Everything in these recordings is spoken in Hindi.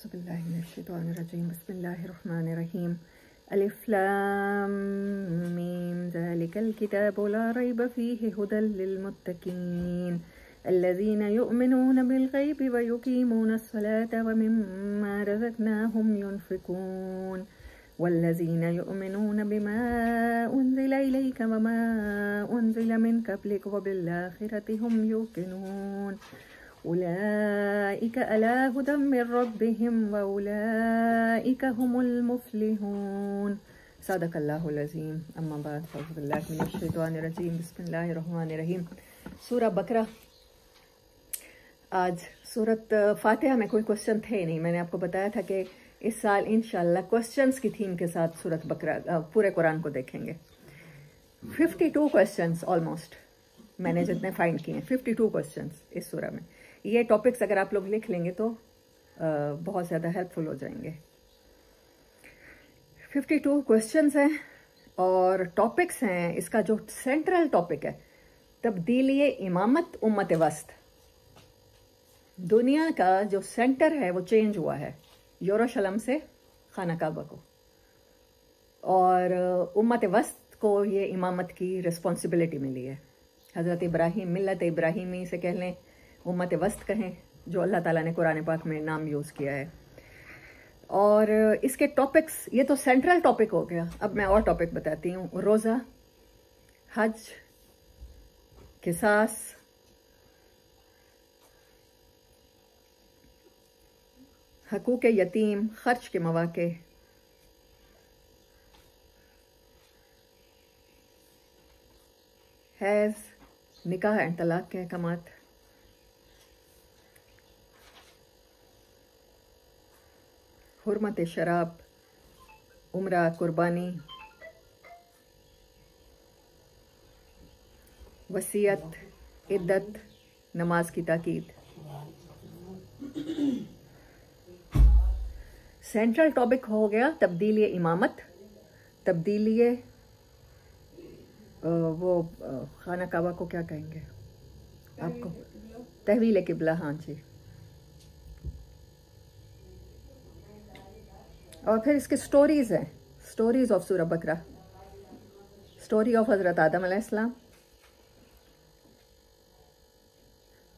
औज़ुबिल्लाहिमिनश्शैतानिर्रजीम बिस्मिल्लाहिर्रहमानिर्रहीम अलिफ लाम मीम ज़ालिकल किताबु ला रैब फ़ीहि हुदल लिलमुत्तक़ीन अल्लज़ीना युमिनूना बिल ग़ैबि व युक़ीमूनस्सलाता व मिम्मा रज़क़नाहुम युनफ़िक़ून वल्लज़ीना युमिनूना बिमा उन्ज़िला इलैका व मा उन्ज़िला मिन क़ब्लिक व बिल आख़िरति हुम युक़िनून उलाइका अला हुदम मिर रब्बिहिम व उलाइका हुमुल मुफ़्लिहून सदक़ल्लाहुल अज़ीम। अम्मा बाद फ़अऊज़ु मिनश्शैतानिर्रजीम बिस्मिल्लाहिर्रहमानिर्रहीम। सूरह बकरा। आज सूरत फातिहा में कोई क्वेश्चन थे नहीं। मैंने आपको बताया था कि इस साल इंशाल्लाह क्वेश्चंस की थीम के साथ सूरत बकरा पूरे कुरान को देखेंगे। 52 क्वेश्चंस ऑलमोस्ट मैंने जितने फाइंड किए हैं, 52 क्वेश्चंस इस सूरह में। ये टॉपिक्स अगर आप लोग लिख लेंगे तो बहुत ज़्यादा हेल्पफुल हो जाएंगे। 52 क्वेश्चंस हैं और टॉपिक्स हैं। इसका जो सेंट्रल टॉपिक है तब्दीली इमामत उम्मत वस्त। दुनिया का जो सेंटर है वो चेंज हुआ है यरूशलेम से खाना काबा को, और उम्मत वस्त को ये इमामत की रिस्पॉन्सिबिलिटी मिली है। हज़रत इब्राहीम, मिल्लत इब्राहीमी से कह लें, उम्मत वस्त कहें, जो अल्लाह ताला ने कुरान पाक में नाम यूज़ किया है। और इसके टॉपिक्स, ये तो सेंट्रल टॉपिक हो गया। अब मैं और टॉपिक बताती हूँ। रोज़ा, हज, किसास, हकूक़ यतीम, खर्च के मौक़े, हैज़, निकाह एंड तलाक के अहकामात, हुर्मत शराब, उम्रा, कुर्बानी, वसीयत, इद्दत, नमाज की ताकीद। सेंट्रल टॉपिक हो गया तब्दीली इमामत, तब्दीली वो खाना काबा को क्या कहेंगे आपको, तहवील किबला। हाँ जी। और फिर इसके स्टोरीज हैं, स्टोरीज ऑफ सूरह बकरा। स्टोरी ऑफ हज़रत आदम अलैहिस्सलाम,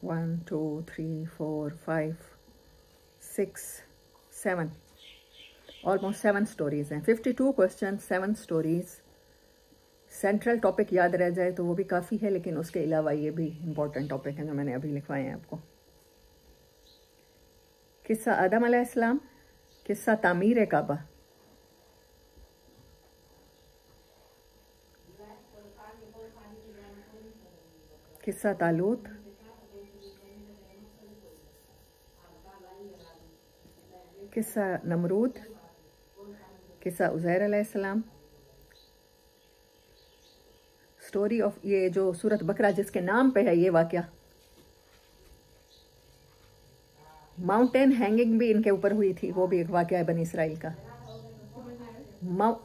1 2 3 4 5 6 7, ऑलमोस्ट 7 स्टोरीज हैं। 52 क्वेश्चन, 7 स्टोरीज। सेंट्रल टॉपिक याद रह जाए तो वो भी काफ़ी है, लेकिन उसके अलावा ये भी इम्पोर्टेंट टॉपिक हैं जो मैंने अभी लिखवाए हैं आपको। किस्सा आदम अलैहिस्सलाम, किस्सा तामीर काबा, किस्सा तालूत, किस्सा नमरूद, किस्सा उज़ैर अलैहिस्सलाम, स्टोरी ऑफ, ये जो सूरत बकरा जिसके नाम पे है ये वाक़या, माउंटेन हैंगिंग भी इनके ऊपर हुई थी, वो भी एक वाक़या है बनी इसराइल का।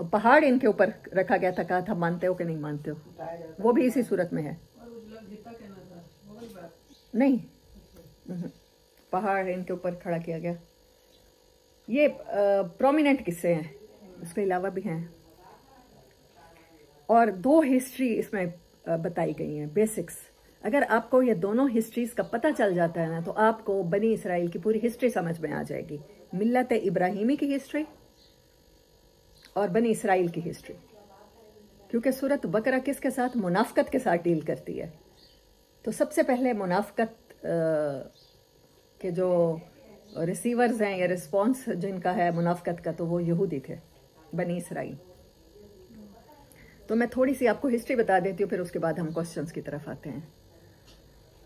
पहाड़ इनके ऊपर रखा गया था, कहा था मानते हो कि नहीं मानते हो, वो भी इसी सूरत में है। नहीं, पहाड़ इनके ऊपर खड़ा किया गया। ये प्रोमिनेंट किस्से हैं, उसके अलावा भी हैं। और 2 हिस्ट्री इसमें बताई गई हैं, बेसिक्स। अगर आपको ये दोनों हिस्ट्रीज का पता चल जाता है ना, तो आपको बनी इसराइल की पूरी हिस्ट्री समझ में आ जाएगी। मिल्लत इब्राहीमी की हिस्ट्री और बनी इसराइल की हिस्ट्री। क्योंकि सूरत बकरा किसके साथ, मुनाफकत के साथ डील करती है। तो सबसे पहले मुनाफकत के जो रिसीवर्स हैं या रिस्पॉन्स जिनका है मुनाफकत का, तो वो यहूदी थे, बनी इसराइल। तो मैं थोड़ी सी आपको हिस्ट्री बता देती हूँ, फिर उसके बाद हम क्वेश्चंस की तरफ आते हैं।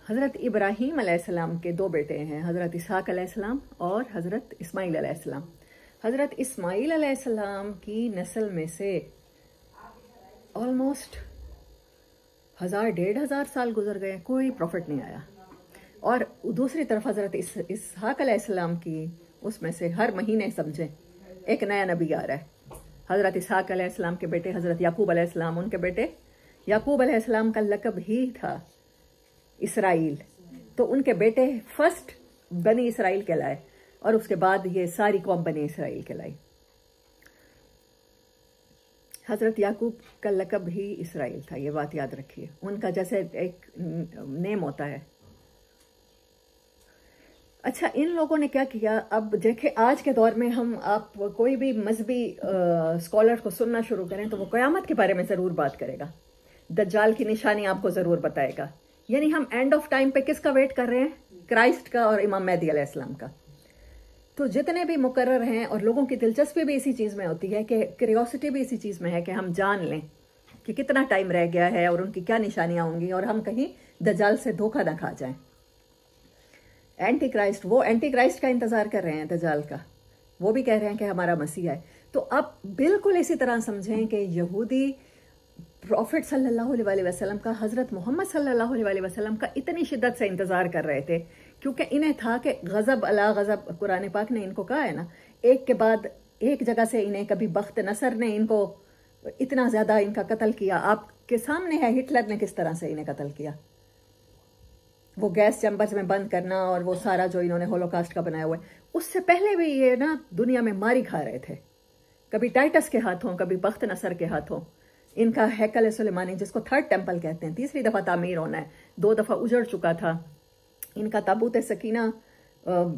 हज़रत इब्राहीम अलैहिस्सलाम के 2 बेटे हैं, हज़रत इसहाक अलैहिस्सलाम और हज़रत इस्माईल अलैहिस्सलाम। हज़रत इस्माईल अलैहिस्सलाम की नस्ल में से ऑलमोस्ट 1000-1500 साल गुजर गए, कोई प्रॉफिट नहीं आया। और दूसरी तरफ हज़रत इसहाक अलैहिस्सलाम की उसमें से हर महीने समझें एक नया नबी आ रहा है। हज़रत इसहाक अलैहिस्सलाम के बेटे हज़रत याकूब अलैहिस्सलाम, उनके बेटे याकूब अलैहिस्सलाम का लक़ब ही था इसराइल, तो उनके बेटे फर्स्ट बनी इसराइल कहलाए। और उसके बाद ये सारी कौम बनी इसराइल कहलाई। हजरत याकूब का लकब ही इसराइल था, ये बात याद रखिए। उनका जैसे एक नेम होता है। अच्छा, इन लोगों ने क्या किया, अब देखे आज के दौर में हम आप कोई भी मजहबी स्कॉलर को सुनना शुरू करें तो वो क़यामत के बारे में ज़रूर बात करेगा, दज्जाल की निशानी आपको ज़रूर बताएगा। यानी हम एंड ऑफ टाइम पे किसका वेट कर रहे हैं? क्राइस्ट का और इमाम मेहदी अलैहिस्सलाम का। तो जितने भी मुकर्रर हैं, और लोगों की दिलचस्पी भी इसी चीज़ में होती है कि क्यूरियोसिटी भी इसी चीज़ में है कि हम जान लें कि कितना टाइम रह गया है और उनकी क्या निशानियाँ होंगी और हम कहीं दज्जाल से धोखा न खा जाएं। एंटी क्राइस्ट, वो एंटी क्राइस्ट का इंतज़ार कर रहे हैं दज्जाल का, वो भी कह रहे हैं कि हमारा मसीहा है। तो अब बिल्कुल इसी तरह समझें कि यहूदी प्रॉफिट सल्लल्लाहु अलैहि वसल्लम का, हज़रत मोहम्मद सल्लल्लाहु अलैहि वसल्लम का इतनी शिद्दत से इंतज़ार कर रहे थे, क्योंकि इन्हें था कि गज़ब अला गज़ब, कुरान पाक ने इनको कहा है ना, एक के बाद एक जगह से इन्हें, कभी बख्त नसर ने इनको इतना ज़्यादा इनका कत्ल किया। आपके सामने है हिटलर ने किस तरह से इन्हें कत्ल किया, वो गैस चैम्बर्स में बंद करना और वो सारा जो इन्होंने होलोकास्ट का बनाया हुआ है। उससे पहले भी ये ना दुनिया में मारी खा रहे थे, कभी टाइटस के हाथों, कभी बख्त नसर के हाथों। इनका हैकल सुलेमानी, जिसको थर्ड टेम्पल कहते हैं, तीसरी दफ़ा तामीर होना है, 2 दफ़ा उजड़ चुका था। इनका ताबूत सकीना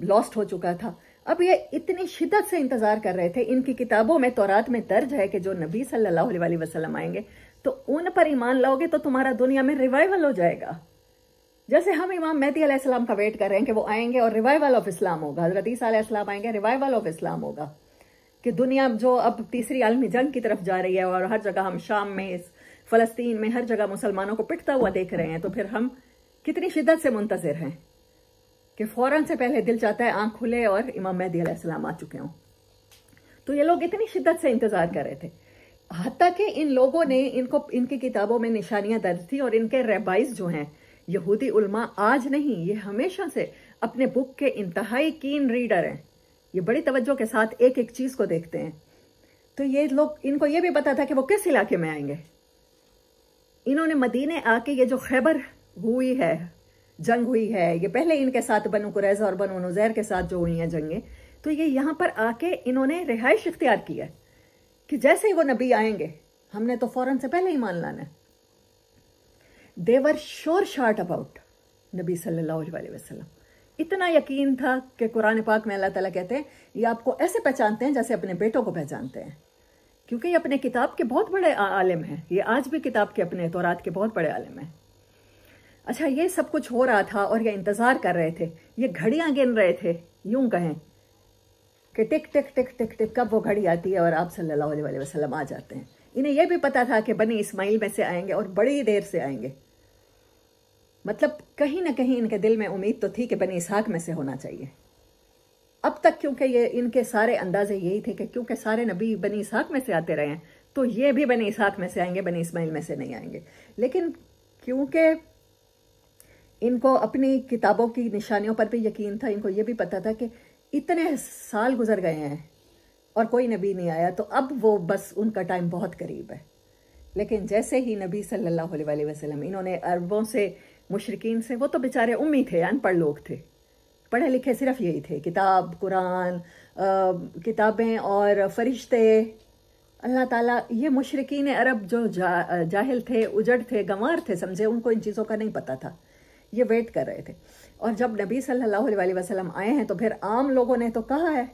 लॉस्ट हो चुका था। अब ये इतनी शिद्दत से इंतज़ार कर रहे थे। इनकी किताबों में, तौरात में दर्ज है कि जो नबी सल्लल्लाहु अलैहि वसल्लम आएंगे तो उन पर ईमान लाओगे तो तुम्हारा दुनिया में रिवाइवल हो जाएगा। जैसे हम इमाम मेहदी अलैहिस्सलाम का वेट कर रहे हैं कि वो आएंगे और रिवाइवल ऑफ इस्लाम होगा, हज़रत ईसा अलैहिस्सलाम आएंगे, रिवाइवल ऑफ इस्लाम होगा, कि दुनिया जो अब तीसरी आलमी जंग की तरफ जा रही है और हर जगह हम शाम में, फ़लस्तीन में, हर जगह मुसलमानों को पिटता हुआ देख रहे हैं, तो फिर हम कितनी शिद्दत से मुंतज़िर हैं कि फ़ौरन से पहले दिल चाहता है आंख खुले और इमाम मेहदी अलैहिस्सलाम आ चुके हों। तो ये लोग इतनी शिद्दत से इंतज़ार कर रहे थे, हत्ता कि इन लोगों ने इनको, इनकी किताबों में निशानियां दर्ज थी, और इनके रैबाइज जो हैं यहूदी उलमा, आज नहीं, ये हमेशा से अपने बुक के इंतहाई कीन रीडर हैं। ये बड़ी तवज्जो के साथ एक एक चीज़ को देखते हैं। तो ये लोग, इनको ये भी पता था कि वो किस इलाके में आएंगे। इन्होंने मदीने आके, ये जो खैबर हुई है, जंग हुई है, ये पहले इनके साथ बनु कुरैज़ा और बनु नुज़ैर के साथ जो हुई हैं जंगें, तो ये यहाँ पर आके इन्होंने रिहाइश इख्तियार की है कि जैसे ही वो नबी आएंगे हमने तो फौरन से पहले ही मान लाना है। दे वर श्योर शॉट अबाउट नबी सल्लल्लाहु अलैहि वसल्लम। इतना यकीन था कि कुरान पाक में अल्लाह ताला कहते हैं ये आपको ऐसे पहचानते हैं जैसे अपने बेटों को पहचानते हैं, क्योंकि ये अपने किताब के बहुत बड़े आलिम हैं। ये आज भी किताब के, अपने तौरात के बहुत बड़े आलिम हैं। अच्छा, ये सब कुछ हो रहा था और ये इंतज़ार कर रहे थे, ये घड़ियां गिन रहे थे, यूं कहें कि टिक टिक टिक टिक टिक कब वो घड़ी आती है और आप सल्लल्लाहु अलैहि वसल्लम आ जाते हैं। इन्हें यह भी पता था कि बनी इस्माइल में से आएंगे और बड़ी देर से आएंगे। मतलब कहीं ना कहीं इनके दिल में उम्मीद तो थी कि बनी इसहाक में से होना चाहिए। अब तक क्योंकि ये, इनके सारे अंदाजे यही थे कि क्योंकि सारे नबी बनी इसहाक में से आते रहे हैं तो ये भी बनी इसहाक में से आएंगे, बनी इस्माइल में से नहीं आएंगे। लेकिन क्योंकि इनको अपनी किताबों की निशानियों पर भी यकीन था, इनको ये भी पता था कि इतने साल गुजर गए हैं और कोई नबी नहीं आया, तो अब वो बस उनका टाइम बहुत करीब है। लेकिन जैसे ही नबी सल्लल्लाहु अलैहि वसल्लम, इन्होंने अरबों से, मुशरिकीन से, वो तो बेचारे उम्मी थे, अनपढ़ लोग थे, पढ़े लिखे सिर्फ यही थे, किताब, कुरान, किताबें और फरिश्ते, अल्लाह ताला। ये मुशरिकीन अरब जो जाहिल थे, उजड़ थे, गंवार थे, समझे, उनको इन चीज़ों का नहीं पता था। ये वेट कर रहे थे। और जब नबी सल्लल्लाहु अलैहि वसल्लम आए हैं तो फिर आम लोगों ने तो कहा है,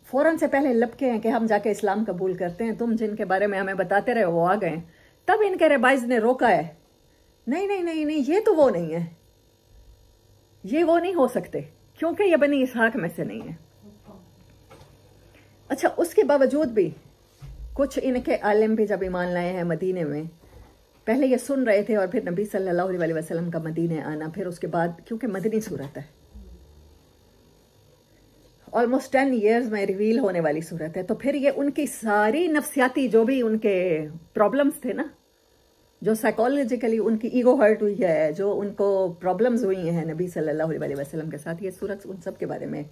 फ़ौरन से पहले लपके हैं कि हम जाके इस्लाम कबूल करते हैं, तुम जिनके बारे में हमें बताते रहे वो आ गए। तब इनके रबाइज ने रोका है, नहीं नहीं नहीं नहीं, ये तो वो नहीं है, ये वो नहीं हो सकते, क्योंकि ये बनी इसहाक में से नहीं है। अच्छा, उसके बावजूद भी कुछ इनके आलिम भी जब ईमान लाए हैं मदीने में, पहले ये सुन रहे थे और फिर नबी सल्लल्लाहु अलैहि वसल्लम का मदीने आना, फिर उसके बाद, क्योंकि मदनी सूरत है, ऑलमोस्ट 10 ईयर्स में रिवील होने वाली सूरत है, तो फिर ये उनकी सारी नफ्सियाती जो भी उनके प्रॉब्लम्स थे ना, जो साइकोलॉजिकली उनकी ईगो हर्ट हुई है, जो उनको प्रॉब्लम्स हुई हैं नबी सल्लल्लाहु अलैहि वसल्लम के साथ, ये सूरत उन सब के बारे में,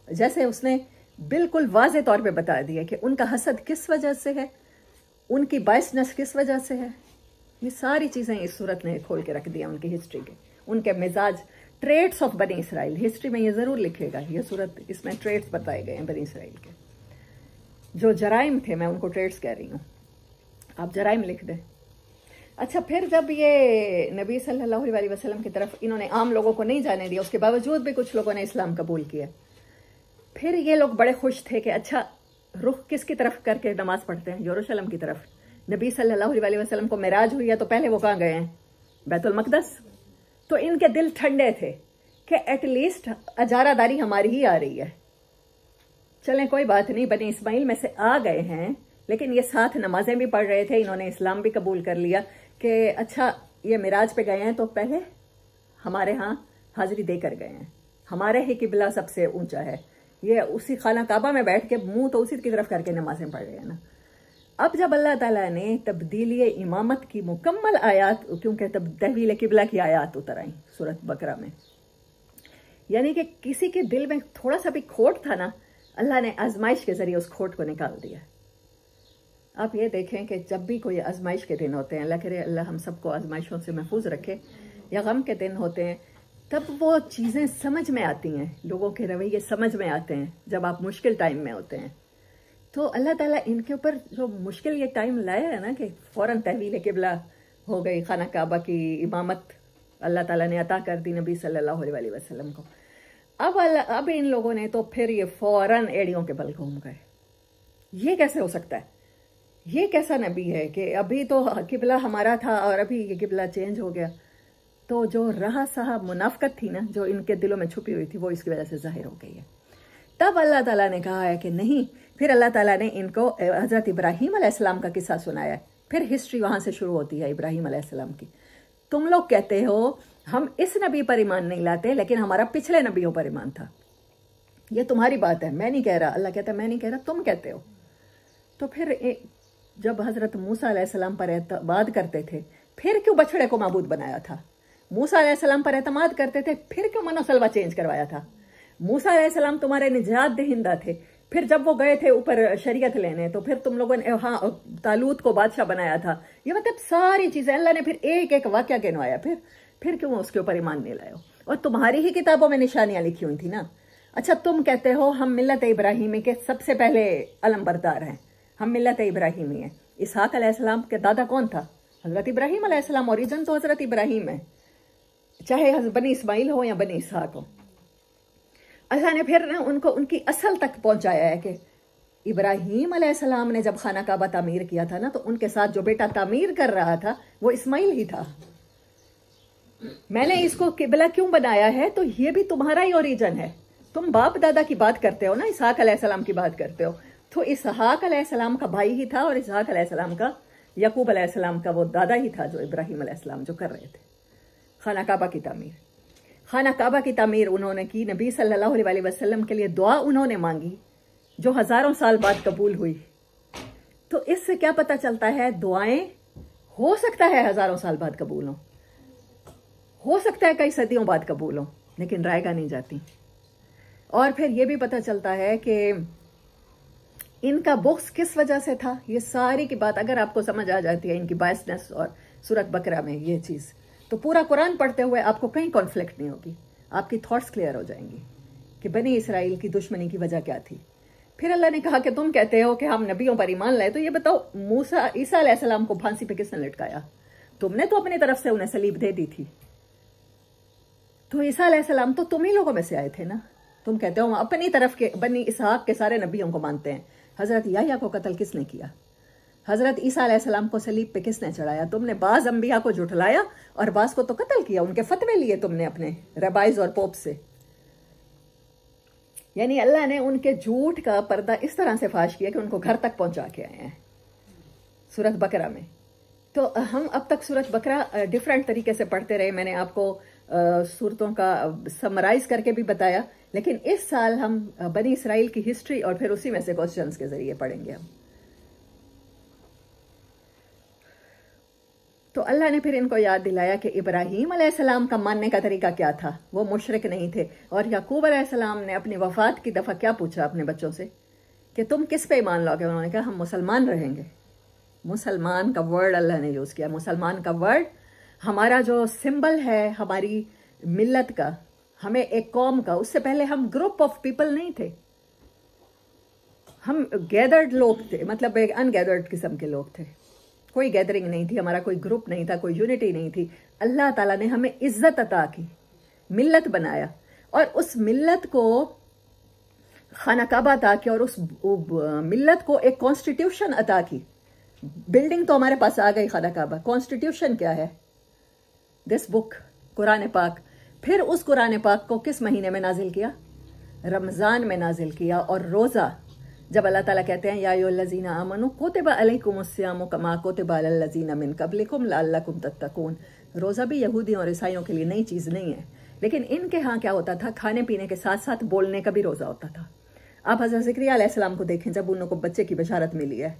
जैसे उसने बिल्कुल वाज़े तौर पे बता दिया कि उनका हसद किस वजह से है, उनकी बायसनेस किस वजह से है। ये सारी चीज़ें इस सूरत ने खोल के रख दिया, उनकी हिस्ट्री के, उनके मिजाज, ट्रेट्स ऑफ बनी इसराइल, हिस्ट्री में ये जरूर लिखेगा, ये सूरत इसमें ट्रेट्स बताए गए हैं बनी इसराइल के। जो जराइम थे, मैं उनको ट्रेट्स कह रही हूँ, आप जराइम लिख दें। अच्छा, फिर जब ये नबी सल्लल्लाहु अलैहि वसल्लम की तरफ इन्होंने आम लोगों को नहीं जाने दिया, उसके बावजूद भी कुछ लोगों ने इस्लाम कबूल किया। फिर ये लोग बड़े खुश थे कि अच्छा रुख किसकी तरफ करके नमाज पढ़ते हैं, यरूशलेम की तरफ। नबी सल्लल्लाहु अलैहि वसल्लम को मेराज हुई है तो पहले वो कहाँ गए हैं, बैतुल मकदस। तो इनके दिल ठंडे थे कि एटलीस्ट अजारादारी हमारी ही आ रही है, चलें कोई बात नहीं, बनी इस्माइल में से आ गए हैं, लेकिन ये साथ नमाजें भी पढ़ रहे थे, इन्होंने इस्लाम भी कबूल कर लिया कि अच्छा ये मिराज पे गए हैं तो पहले हमारे यहाँ हाजिरी देकर गए हैं, हमारे ही किबला सबसे ऊंचा है। ये उसी खाना काबा में बैठ के मुंह तो उसी की तरफ करके नमाजें पढ़ रहे हैं ना। अब जब अल्लाह ताला ने तब्दीली इमामत की मुकम्मल आयात, क्योंकि तब तहवील किबला की आयात उतर आई सूरत बकरा में, यानी कि किसी के दिल में थोड़ा सा भी खोट था ना, अल्लाह ने आजमाइश के जरिए उस खोट को निकाल दिया। आप ये देखें कि जब भी कोई आजमाइश के दिन होते हैं, अल्लाह करे अल्लाह हम सबको आजमाइशों से महफूज रखे, या गम के दिन होते हैं, तब वो चीज़ें समझ में आती हैं, लोगों के रवैये समझ में आते हैं जब आप मुश्किल टाइम में होते हैं। तो अल्लाह ताला इनके ऊपर जो मुश्किल ये टाइम लाया है ना कि फ़ौरन तहवील किबला हो गई, खाना काबा की इमामत अल्लाह ताला ने अता कर दी नबी सल्लल्लाहु अलैहि वसल्लम को। अब इन लोगों ने तो फिर ये फ़ौरन एड़ियों के बल घूम गए, ये कैसे हो सकता है, ये कैसा नबी है कि अभी तो किबला हमारा था और अभी ये किबला चेंज हो गया। तो जो रहा साहब मुनाफकत थी ना, जो इनके दिलों में छुपी हुई थी, वो इसकी वजह से जाहिर हो गई है। तब अल्लाह ताला ने कहा है कि नहीं, फिर अल्लाह ताला ने इनको हज़रत इब्राहीम अलैहिस्सलाम का किस्सा सुनाया है। फिर हिस्ट्री वहाँ से शुरू होती है इब्राहीम अलैहिस्सलाम की। तुम लोग कहते हो हम इस नबी पर ईमान नहीं लाते, लेकिन हमारा पिछले नबियों पर ईमान था, ये तुम्हारी बात है, मैं नहीं कह रहा। अल्लाह कहता है मैं नहीं कह रहा, तुम कहते हो। तो फिर जब हज़रत मूसा अलैहिस्सलाम पर एतमाद करते थे, फिर क्यों बछड़े को माबूद बनाया था? मूसा अलैहिस्सलाम पर एतमाद करते थे, फिर क्यों मनोसलवा चेंज करवाया था? मूसा अलैहिस्सलाम तुम्हारे निजात दहिंदा थे, फिर जब वो गए थे ऊपर शरीयत लेने तो फिर तुम लोगों ने तालूत को बादशाह बनाया था। ये मतलब सारी चीजें अल्लाह ने फिर एक एक वाक्या गिनवाया, फिर क्यों उसके ऊपर ईमान नहीं लाए हो? और तुम्हारी ही किताबों में निशानियां लिखी हुई थी ना। अच्छा, तुम कहते हो हम मिल्लत इब्राहिमी के सबसे पहले अलमबरदार हैं, हम मिल्लत इब्राहिमी हैं। इसहाक अलैहिस्सलाम के दादा कौन था? हजरत इब्राहिम अलैहिस्सलाम, ओरिजिन तो हजरत इब्राहिम है, चाहे बनी इस्माइल हो या बनी इसहाक हो। अल्लाह ने फिर उनको उनकी असल तक पहुंचाया है कि इब्राहीम अलैहिस्सलाम ने जब खाना काबा तामीर किया था ना, तो उनके साथ जो बेटा तामीर कर रहा था वो इस्माइल ही था। मैंने इसको किबला क्यों बनाया है? तो ये भी तुम्हारा ही ओरिजिन है। तुम बाप दादा की बात करते हो ना, इसहाक अलैहिस्सलाम की बात करते हो, तो इसहाक अलैहिस्सलाम का भाई ही था और इसहाक अलैहिस्सलाम का, याकूब अलैहिस्सलाम का वो दादा ही था जो इब्राहीम अलैहिस्सलाम जो कर रहे थे खाना काबा की तामीर। खाना काबा की तामीर उन्होंने की, नबी सल्लल्लाहु अलैहि वसल्लम के लिए दुआ उन्होंने मांगी जो हजारों साल बाद कबूल हुई। तो इससे क्या पता चलता है? दुआएं हो सकता है हजारों साल बाद कबूल हो सकता है कई सदियों बाद कबूल हो, लेकिन रायगा नहीं जाती। और फिर यह भी पता चलता है कि इनका बुक्स किस वजह से था। ये सारी की बात अगर आपको समझ आ जाती है, इनकी बायसनेस और सूरत बकरा में ये चीज, तो पूरा कुरान पढ़ते हुए आपको कहीं कॉन्फ्लिक्ट नहीं होगी, आपकी थॉट्स क्लियर हो जाएंगी कि बनी इसराइल की दुश्मनी की वजह क्या थी। फिर अल्लाह ने कहा कि तुम कहते हो कि हम नबियों पर ईमान लाए, तो ये बताओ मूसा ईसा अलैहिस्सलाम को फांसी पे किसने लटकाया? तुमने तो अपनी तरफ से उन्हें सलीब दे दी थी। तो ईसा अलैहिस्सलाम तो तुम ही लोगों में से आए थे ना। तुम कहते हो अपनी तरफ के बनी इसहाक के सारे नबियों को मानते हैं। हजरत याह्या को कत्ल किसने किया? हजरत ईसा अलैहिस्सलाम को सलीब पे किसने चढ़ाया? तुमने बाज अंबिया को झुठलाया और बाज को तो कत्ल किया, उनके फतवे लिए तुमने अपने रबाइज और पोप से। यानी अल्लाह ने उनके झूठ का पर्दा इस तरह से फाश किया कि उनको घर तक पहुंचा के आए हैं सूरत बकरा में। तो हम अब तक सूरत बकरा डिफरेंट तरीके से पढ़ते रहे, मैंने आपको सूरतों का समराइज करके भी बताया, लेकिन इस साल हम बनी इसराइल की हिस्ट्री और फिर उसी में से क्वेश्चंस के जरिए पढ़ेंगे हम। तो अल्लाह ने फिर इनको याद दिलाया कि इब्राहीम अलैहिस्सलाम का मानने का तरीका क्या था, वो मुशरिक नहीं थे। और याकूब अलैहिस्सलाम ने अपनी वफात की दफा क्या पूछा अपने बच्चों से कि तुम किस पे ईमान लाओगे? उन्होंने कहा हम मुसलमान रहेंगे। मुसलमान का वर्ड अल्लाह ने यूज किया। मुसलमान का वर्ड हमारा जो सिंबल है हमारी मिल्लत का, हमें एक कौम का, उससे पहले हम ग्रुप ऑफ पीपल नहीं थे, हम गैदर्ड लोग थे, मतलब एक अनगैदर्ड किस्म के लोग थे। कोई गैदरिंग नहीं थी, हमारा कोई ग्रुप नहीं था, कोई यूनिटी नहीं थी। अल्लाह ताला ने हमें इज्जत अता की, मिल्लत बनाया, और उस मिल्लत को खाना काबा अता किया, और उस मिल्लत को एक कॉन्स्टिट्यूशन अता की। बिल्डिंग तो हमारे पास आ गई, खाना काबा। कॉन्स्टिट्यूशन क्या है? दिस बुक, कुरान पाक। फिर उस कुरान पाक को किस महीने में नाजिल किया? रमजान में नाजिल किया। और रोजा, जब अल्लाह ताला कहते हैं या अय्युहल्लज़ीना आमनू कुतिबा अलैकुमुस्सियामु कमा कुतिबा अलल्लज़ीना मिन क़ब्लिकुम लअल्लकुम तत्तकून। रोजा भी यहूदियों और ईसाइयों के लिए नई चीज नहीं है, लेकिन इनके यहाँ क्या होता था, खाने पीने के साथ साथ बोलने का भी रोजा होता था। आप हज़रत ज़करिया अलैहिस्सलाम को देखें, जब उनको बच्चे की बशारत मिली है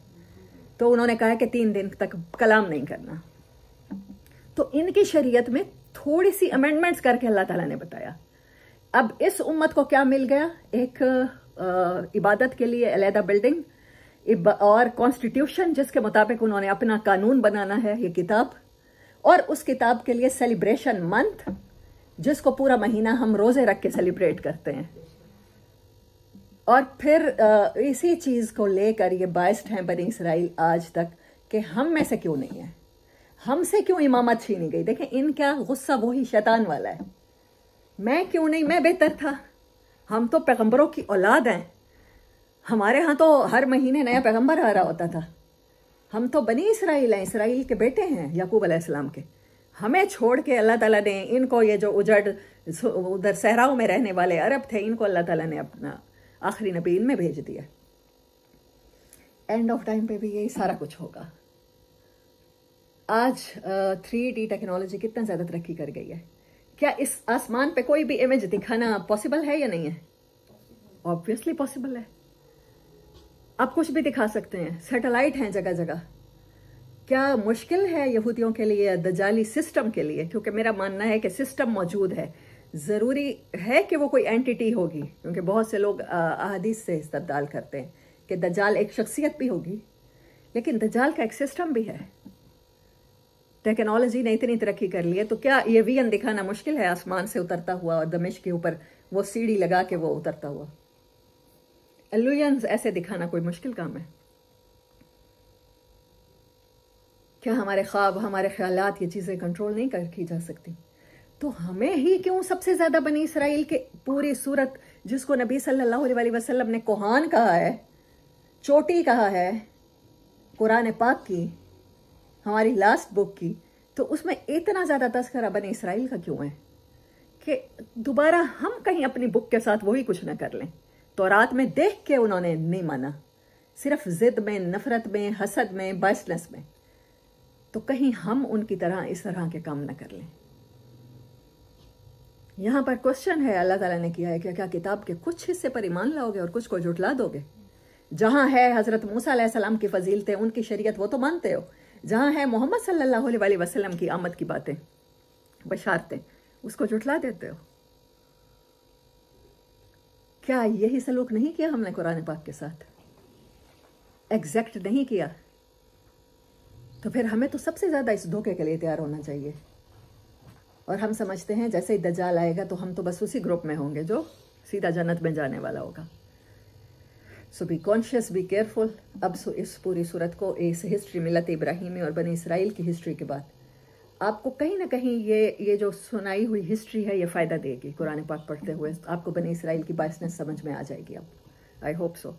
तो उन्होंने कहा कि 3 दिन तक कलाम नहीं करना। तो इनकी शरीयत में थोड़ी सी अमेंडमेंट्स करके अल्लाह ताला ने बताया। अब इस उम्मत को क्या मिल गया? एक इबादत के लिए अलहदा बिल्डिंग और कॉन्स्टिट्यूशन, जिसके मुताबिक उन्होंने अपना कानून बनाना है, ये किताब, और उस किताब के लिए सेलिब्रेशन मंथ, जिसको पूरा महीना हम रोजे रख के सेलिब्रेट करते हैं। और फिर इसी चीज को लेकर ये बाइस्ड हैं बनी इसराइल आज तक कि हम में से क्यों नहीं है, हमसे क्यों इमामत छीनी गई। देखें, इनका गुस्सा वही शैतान वाला है। मैं क्यों नहीं, मैं बेहतर था, हम तो पैगंबरों की औलाद हैं, हमारे यहाँ तो हर महीने नया पैगंबर आ रहा होता था, हम तो बनी इसराइल हैं, इसराइल के बेटे हैं याकूब अलैहिस्सलाम के। हमें छोड़ के अल्लाह ताला ने इनको, ये जो उजड़ उधर सहराओं में रहने वाले अरब थे, इनको अल्लाह ताला ने अपना आखिरी नबी इनमें भेज दिया। एंड ऑफ टाइम पे भी यही सारा कुछ होगा। आज 3D टेक्नोलॉजी कितना ज्यादा तरक्की कर गई है। क्या इस आसमान पे कोई भी इमेज दिखाना पॉसिबल है या नहीं है? ऑब्वियसली पॉसिबल है। आप कुछ भी दिखा सकते हैं, सैटेलाइट हैं जगह जगह। क्या मुश्किल है यहूदियों के लिए, दजाली सिस्टम के लिए? क्योंकि मेरा मानना है कि सिस्टम मौजूद है, जरूरी है कि वो कोई एंटिटी होगी, क्योंकि बहुत से लोग अहादीस से इस्तदलाल करते हैं कि दज्जाल एक शख्सियत भी होगी, लेकिन दज्जाल का एक सिस्टम भी है। टेक्नोलॉजी ने इतनी तरक्की कर ली है, तो क्या ये वीएन दिखाना मुश्किल है, आसमान से उतरता हुआ और दमिश्क के ऊपर वो सीढ़ी लगा के वो उतरता हुआ? एल्यूजन्स ऐसे दिखाना कोई मुश्किल काम है? क्या हमारे ख्वाब, हमारे ख्यालात, ये चीजें कंट्रोल नहीं की जा सकती? तो हमें ही क्यों सबसे ज्यादा बनी इसराइल के पूरी सूरत, जिसको नबी सल्लल्लाहु अलैहि वसल्लम ने कोहान कहा है, चोटी कहा है कुरान पाक की, हमारी लास्ट बुक की, तो उसमें इतना ज्यादा तस्करा बनी इसराइल का क्यों है कि दोबारा हम कहीं अपनी बुक के साथ वही कुछ ना कर लें? तौरात में देख के उन्होंने नहीं माना, सिर्फ जिद में, नफरत में, हसद में, बाइसनेस में। तो कहीं हम उनकी तरह इस तरह के काम ना कर लें। यहां पर क्वेश्चन है, अल्लाह ताला ने किया है कि क्या किताब के कुछ हिस्से पर ईमान लाओगे और कुछ को झुटला दोगे? जहां है हजरत मूसा अलैहिस्सलाम की फजीलतें, उनकी शरीयत, वो तो मानते हो। जहां है मोहम्मद सल्लल्लाहु अलैहि वसल्लम की आमद की बातें, बशारतें, उसको झुटला देते हो। क्या यही सलूक नहीं किया हमने कुरान पाक के साथ? एग्जैक्ट नहीं किया? तो फिर हमें तो सबसे ज्यादा इस धोखे के लिए तैयार होना चाहिए। और हम समझते हैं जैसे ही दज्जाल आएगा तो हम तो बस उसी ग्रुप में होंगे जो सीधा जन्नत में जाने वाला होगा। सो बी कॉन्शियस, बी केयरफुल। अब इस पूरी सूरत को, इस हिस्ट्री, मिलत इब्राहिमी और बनी इसराइल की हिस्ट्री के बाद आपको कहीं ना कहीं ये जो सुनाई हुई हिस्ट्री है, ये फायदा देगी। कुरान पाक पढ़ते हुए आपको बनी इसराइल की बाइसनेस समझ में आ जाएगी। अब आई होप सो।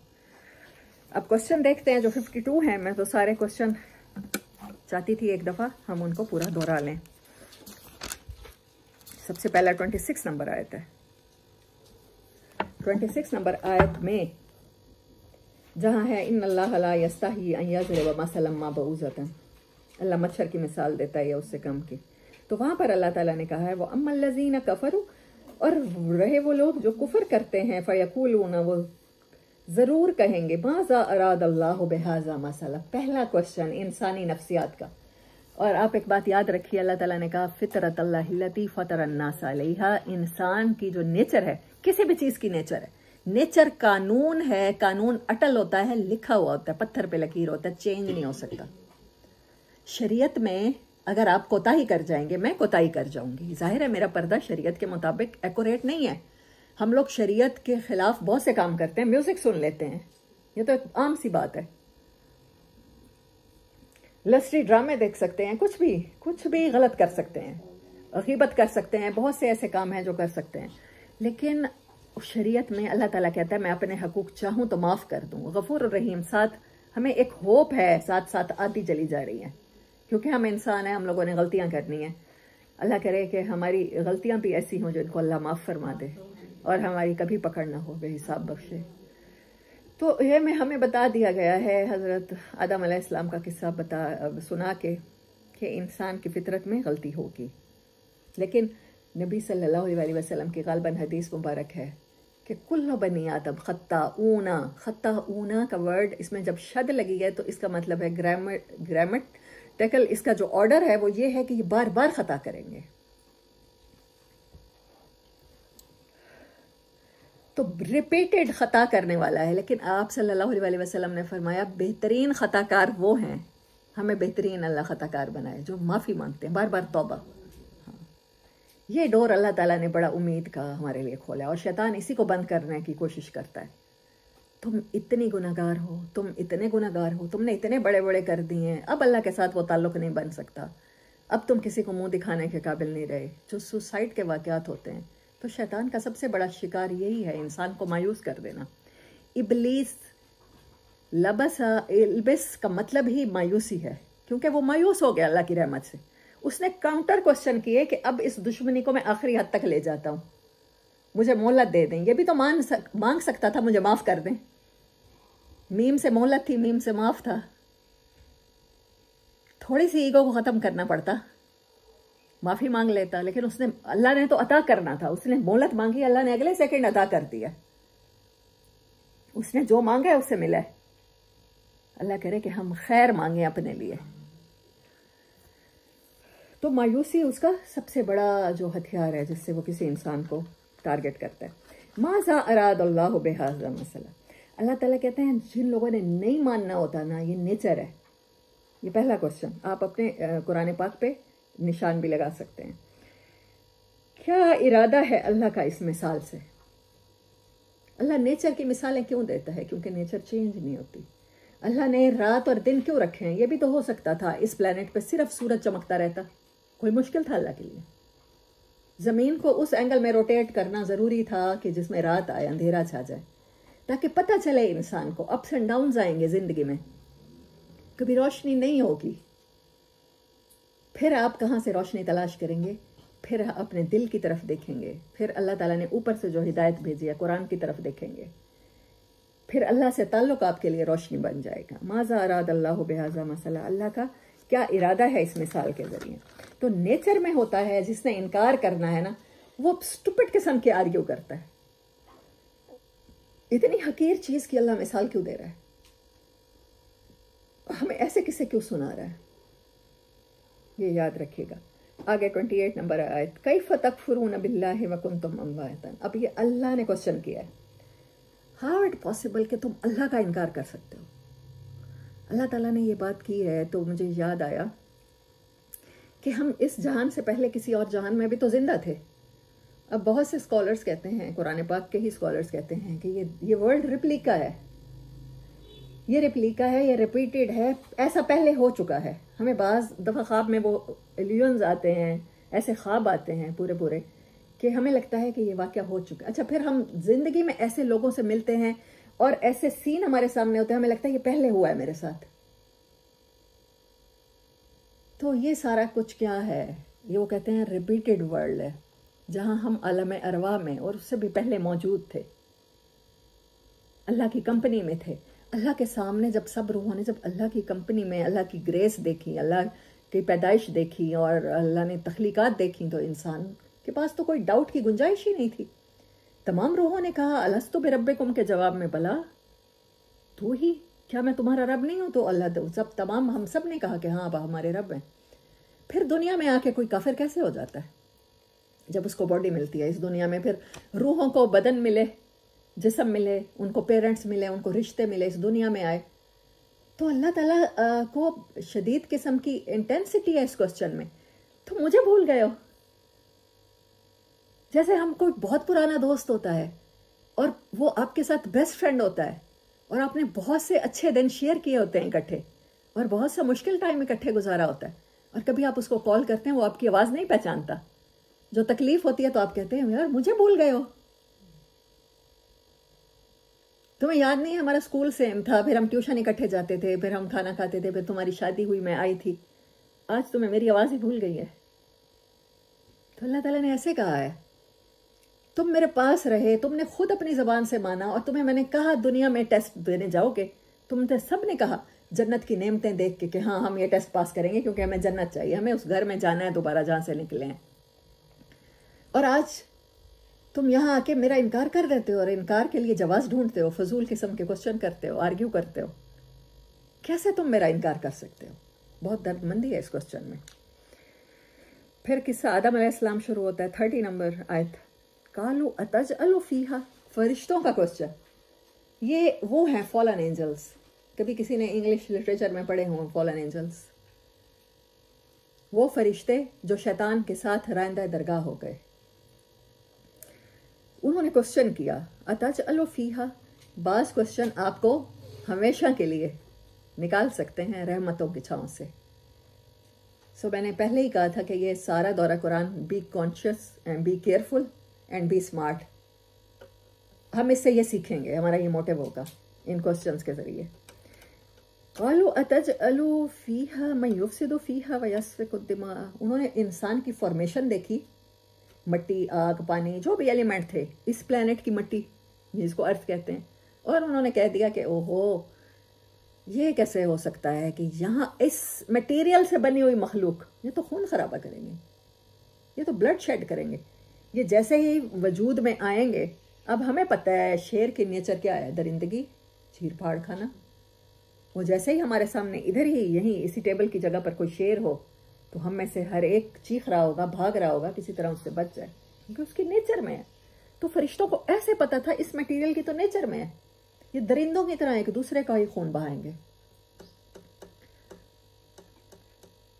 अब क्वेश्चन देखते हैं जो 52 हैं। मैं तो सारे क्वेश्चन चाहती थी एक दफा हम उनको पूरा दोहरा लें। सबसे पहला 26 नंबर आयत है। 26 नंबर आयत में जहां है इन्नल्लाह ला यस्ताही अन यज़रिब मसलन मा बऊज़तन, अल्लाह मच्छर की मिसाल देता है या उससे कम की। तो वहां पर अल्लाह ताला ने कहा है वो अम्मल लज़ीना कफरू, और रहे वो लोग जो कुफर करते हैं, फयकूलूना, वो जरूर कहेंगे माज़ा अरादल्लाहु बिहाज़ा मसला। पहला क्वेश्चन इंसानी नफ्सियात का। और आप एक बात याद रखिए, अल्लाह ताला ने कहा फितरतल्लाहि लती फतरन्नास अलैहा, इंसान की जो नेचर है, किसी भी चीज की नेचर है, नेचर कानून है, कानून अटल होता है, लिखा हुआ होता है, पत्थर पे लकीर होता है, चेंज नहीं हो सकता। शरीयत में अगर आप कोताही कर जाएंगे, मैं कोताही कर जाऊंगी। जाहिर है मेरा पर्दा शरीयत के मुताबिक एक्यूरेट नहीं है। हम लोग शरीयत के खिलाफ बहुत से काम करते हैं, म्यूजिक सुन लेते हैं, ये तो एक आम सी बात है। लस्टी ड्रामे देख सकते हैं, कुछ भी गलत कर सकते हैं, गीबत कर सकते हैं, बहुत से ऐसे काम हैं जो कर सकते हैं। लेकिन शरीयत में अल्लाह ताला कहता है मैं अपने हकूक चाहूं तो माफ कर दूं। गफूर रहीम। साथ हमें एक होप है, साथ साथ आती चली जा रही है, क्योंकि हम इंसान हैं, हम लोगों ने गलतियां करनी है। अल्लाह करे कि हमारी गलतियां भी ऐसी हों जिनको अल्लाह माफ फरमा दे और हमारी कभी पकड़ ना हो, बेहिसाब बख्शे। तो ये में हमें बता दिया गया है हज़रत आदम अलैहिस्सलाम का किस्सा सुना के कि इंसान की फितरत में गलती होगी। लेकिन नबी सल्लल्लाहु अलैहि वसल्लम की गालबन हदीस मुबारक है कि कुल्लु बनी आदम खत्ताऊना। खत्ताऊना का वर्ड इसमें जब शद लगी है तो इसका मतलब है ग्रामेटिकल, इसका जो ऑर्डर है वो ये है कि ये बार बार खता करेंगे। तो रिपीटेड खता करने वाला है। लेकिन आप सल्लल्लाहु अलैहि वसल्लम ने फरमाया बेहतरीन खताकार वो हैं, हमें बेहतरीन अल्लाह खताकार बनाए जो माफ़ी मांगते हैं, बार बार तौबा। हाँ, ये डोर अल्लाह ताला ने बड़ा उम्मीद का हमारे लिए खोला और शैतान इसी को बंद करने की कोशिश करता है। तुम इतनी गुनहगार हो, तुम इतने गुनहगार हो, तुमने इतने बड़े बड़े कर दिए हैं, अब अल्लाह के साथ वो ताल्लुक नहीं बन सकता, अब तुम किसी को मुंह दिखाने के काबिल नहीं रहे। जो सुसाइड के वाक़यात होते हैं, तो शैतान का सबसे बड़ा शिकार यही है, इंसान को मायूस कर देना। इबलीस इल्बिस का मतलब ही मायूसी है, क्योंकि वो मायूस हो गया अल्लाह की रहमत से। उसने काउंटर क्वेश्चन किए कि अब इस दुश्मनी को मैं आखिरी हद तक ले जाता हूँ, मुझे मोहलत दे दें। ये भी तो मांग सकता था मुझे माफ़ कर दें। मीम से मोहलत थी, मीम से माफ़ था। थोड़ी सी ईगो को ख़त्म करना पड़ता, माफ़ी मांग लेता। लेकिन उसने, अल्लाह ने तो अता करना था, उसने मोहलत मांगी, अल्लाह ने अगले सेकंड अता कर दिया। उसने जो मांगा है उससे मिला है। अल्लाह करे कि हम खैर मांगे अपने लिए। तो मायूसी उसका सबसे बड़ा जो हथियार है जिससे वो किसी इंसान को टारगेट करता है। माज़ा अराद अल्लाह बिहाज़ा मसला। अल्लाह ताला कहते हैं जिन लोगों ने नहीं मानना होता ना, ये नेचर है। ये पहला क्वेश्चन आप अपने कुरान पाक पे निशान भी लगा सकते हैं। क्या इरादा है अल्लाह का इस मिसाल से? अल्लाह नेचर की मिसालें क्यों देता है? क्योंकि नेचर चेंज नहीं होती। अल्लाह ने रात और दिन क्यों रखे हैं? ये भी तो हो सकता था इस प्लेनेट पे सिर्फ सूरज चमकता रहता, कोई मुश्किल था अल्लाह के लिए? ज़मीन को उस एंगल में रोटेट करना ज़रूरी था कि जिसमें रात आए, अंधेरा छा जाए, ताकि पता चले इंसान को। अप्स एंड डाउन्स आएंगे ज़िंदगी में, कभी रोशनी नहीं होगी, फिर आप कहाँ से रोशनी तलाश करेंगे? फिर अपने दिल की तरफ देखेंगे, फिर अल्लाह ताला ने ऊपर से जो हिदायत भेजी है कुरान की तरफ देखेंगे, फिर अल्लाह से ताल्लुक आपके लिए रोशनी बन जाएगा। माज़ा अराद अल्लाह बिहाज़ा मसला, अल्लाह का क्या इरादा है इस मिसाल के ज़रिए। तो नेचर में होता है, जिसने इनकार करना है ना, वो स्टूपिड किस्म के आर्ग्यू करता है। इतनी हकीर चीज़ की अल्लाह मिसाल क्यों दे रहा है? हमें ऐसे किसे क्यों सुना रहा है? ये याद रखिएगा। आगे 28 नंबर आयत, कैफ़ तकफुरून बिल्लाहि व कुंतुम अमवातन। अब ये अल्लाह ने क्वेश्चन किया है, हाउ इट पॉसिबल कि तुम अल्लाह का इनकार कर सकते हो? अल्लाह ताला ने ये बात की है तो मुझे याद आया कि हम इस जहान से पहले किसी और जहान में भी तो जिंदा थे। अब बहुत से स्कॉलर्स कहते हैं, कुरान पाक के ही स्कॉलर्स कहते हैं कि ये वर्ल्ड रिप्लिका है, ये रिप्लिका है, ये रिपीटेड है, ऐसा पहले हो चुका है। हमें बाज़ दफ़ा ख्वाब में वो इल्यूजन्स आते हैं, ऐसे ख्वाब आते हैं पूरे पूरे कि हमें लगता है कि ये वाक़या हो चुका है। अच्छा, फिर हम जिंदगी में ऐसे लोगों से मिलते हैं और ऐसे सीन हमारे सामने होते हैं, हमें लगता है ये पहले हुआ है मेरे साथ। तो ये सारा कुछ क्या है? ये वो कहते हैं रिपीटेड वर्ल्ड है, जहाँ हम आलम अरवा में और उससे भी पहले मौजूद थे, अल्लाह की कंपनी में थे। अल्लाह के सामने जब सब रूहों ने, जब अल्लाह की कंपनी में अल्लाह की ग्रेस देखी, अल्लाह की पैदाइश देखी और अल्लाह ने तख्लीकात देखी, तो इंसान के पास तो कोई डाउट की गुंजाइश ही नहीं थी। तमाम रूहों ने कहा अलस्तु बिरब्बिकुम के जवाब में, भला तू ही, क्या मैं तुम्हारा रब नहीं हूँ? तो अल्लाह सब तमाम हम सब ने कहा कि हाँ अब हमारे रब हैं। फिर दुनिया में आके कोई काफिर कैसे हो जाता है जब उसको बॉडी मिलती है इस दुनिया में? फिर रूहों को बदन मिले, जिस्म मिले, उनको पेरेंट्स मिले, उनको रिश्ते मिले, इस दुनिया में आए, तो अल्लाह ताला को शदीद किस्म की इंटेंसिटी है इस क्वेश्चन में, तो मुझे भूल गए हो। जैसे हम कोई बहुत पुराना दोस्त होता है और वो आपके साथ बेस्ट फ्रेंड होता है और आपने बहुत से अच्छे दिन शेयर किए होते हैं इकट्ठे और बहुत सा मुश्किल टाइम इकट्ठे गुजारा होता है, और कभी आप उसको कॉल करते हैं, वो आपकी आवाज़ नहीं पहचानता, जो तकलीफ होती है तो आप कहते हैं यार मुझे भूल गए हो, तुम्हें याद नहीं है हमारा स्कूल सेम था, फिर हम ट्यूशन इकट्ठे जाते थे, फिर हम खाना खाते थे, फिर तुम्हारी शादी हुई, मैं आई थी, आज तुम्हें मेरी आवाज़ ही भूल गई है। तो अल्लाह ताला ने ऐसे कहा है, तुम मेरे पास रहे, तुमने खुद अपनी ज़बान से माना, और तुम्हें मैंने कहा दुनिया में टेस्ट देने जाओगे, तुमने सब ने कहा जन्नत की नेमतें देख के कि हाँ हम ये टेस्ट पास करेंगे क्योंकि हमें जन्नत चाहिए, हमें उस घर में जाना है दोबारा जहाँ से निकले हैं, और आज तुम यहाँ आके मेरा इनकार कर देते हो और इनकार के लिए जवाब ढूंढते हो, फजूल किस्म के क्वेश्चन करते हो, आर्ग्यू करते हो। कैसे तुम मेरा इनकार कर सकते हो? बहुत दर्दमंदी है इस क्वेश्चन में। फिर किस्सा आदम अलैहिस्सलाम शुरू होता है, 30 नंबर आयत। कालू अतजअलु फीहा, फरिश्तों का क्वेश्चन। ये वो हैं फॉलन एंजल्स, कभी किसी ने इंग्लिश लिटरेचर में पढ़े हों फॉलन एंजल्स, वो फरिश्ते जो शैतान के साथ राइंदा दरगाह हो गए। उन्होंने क्वेश्चन किया अतजअलु फीहा, बाज़ क्वेश्चन आपको हमेशा के लिए निकाल सकते हैं रहमतों की छांव से। सो मैंने पहले ही कहा था कि ये सारा दौरा Quran, be conscious and be careful and be smart, हम इससे ये सीखेंगे, हमारा ये मोटिव होगा इन क्वेश्चंस के जरिए। क़ालू अतजअलु फीहा मन युफ़सिदु फीहा व यस्फ़िकु दिमा, उन्होंने इंसान की फॉर्मेशन देखी, मिट्टी, आग, पानी, जो भी एलिमेंट थे इस प्लेनेट की मिट्टी जिसको अर्थ कहते हैं, और उन्होंने कह दिया कि ओहो ये कैसे हो सकता है कि यहाँ इस मटेरियल से बनी हुई मखलूक, ये तो खून खराबा करेंगे, ये तो ब्लड शेड करेंगे, ये जैसे ही वजूद में आएंगे। अब हमें पता है शेर की नेचर क्या है, दरिंदगी, चीर फाड़ खाना। वो जैसे ही हमारे सामने इधर ही यहीं इसी टेबल की जगह पर कोई शेर हो तो हम में से हर एक चीख रहा होगा, भाग रहा होगा, किसी तरह उससे बच जाए, क्योंकि उसकी नेचर में है। तो फरिश्तों को ऐसे पता था इस मटेरियल की तो नेचर में है, ये दरिंदों की तरह एक दूसरे का ही खून बहाएंगे।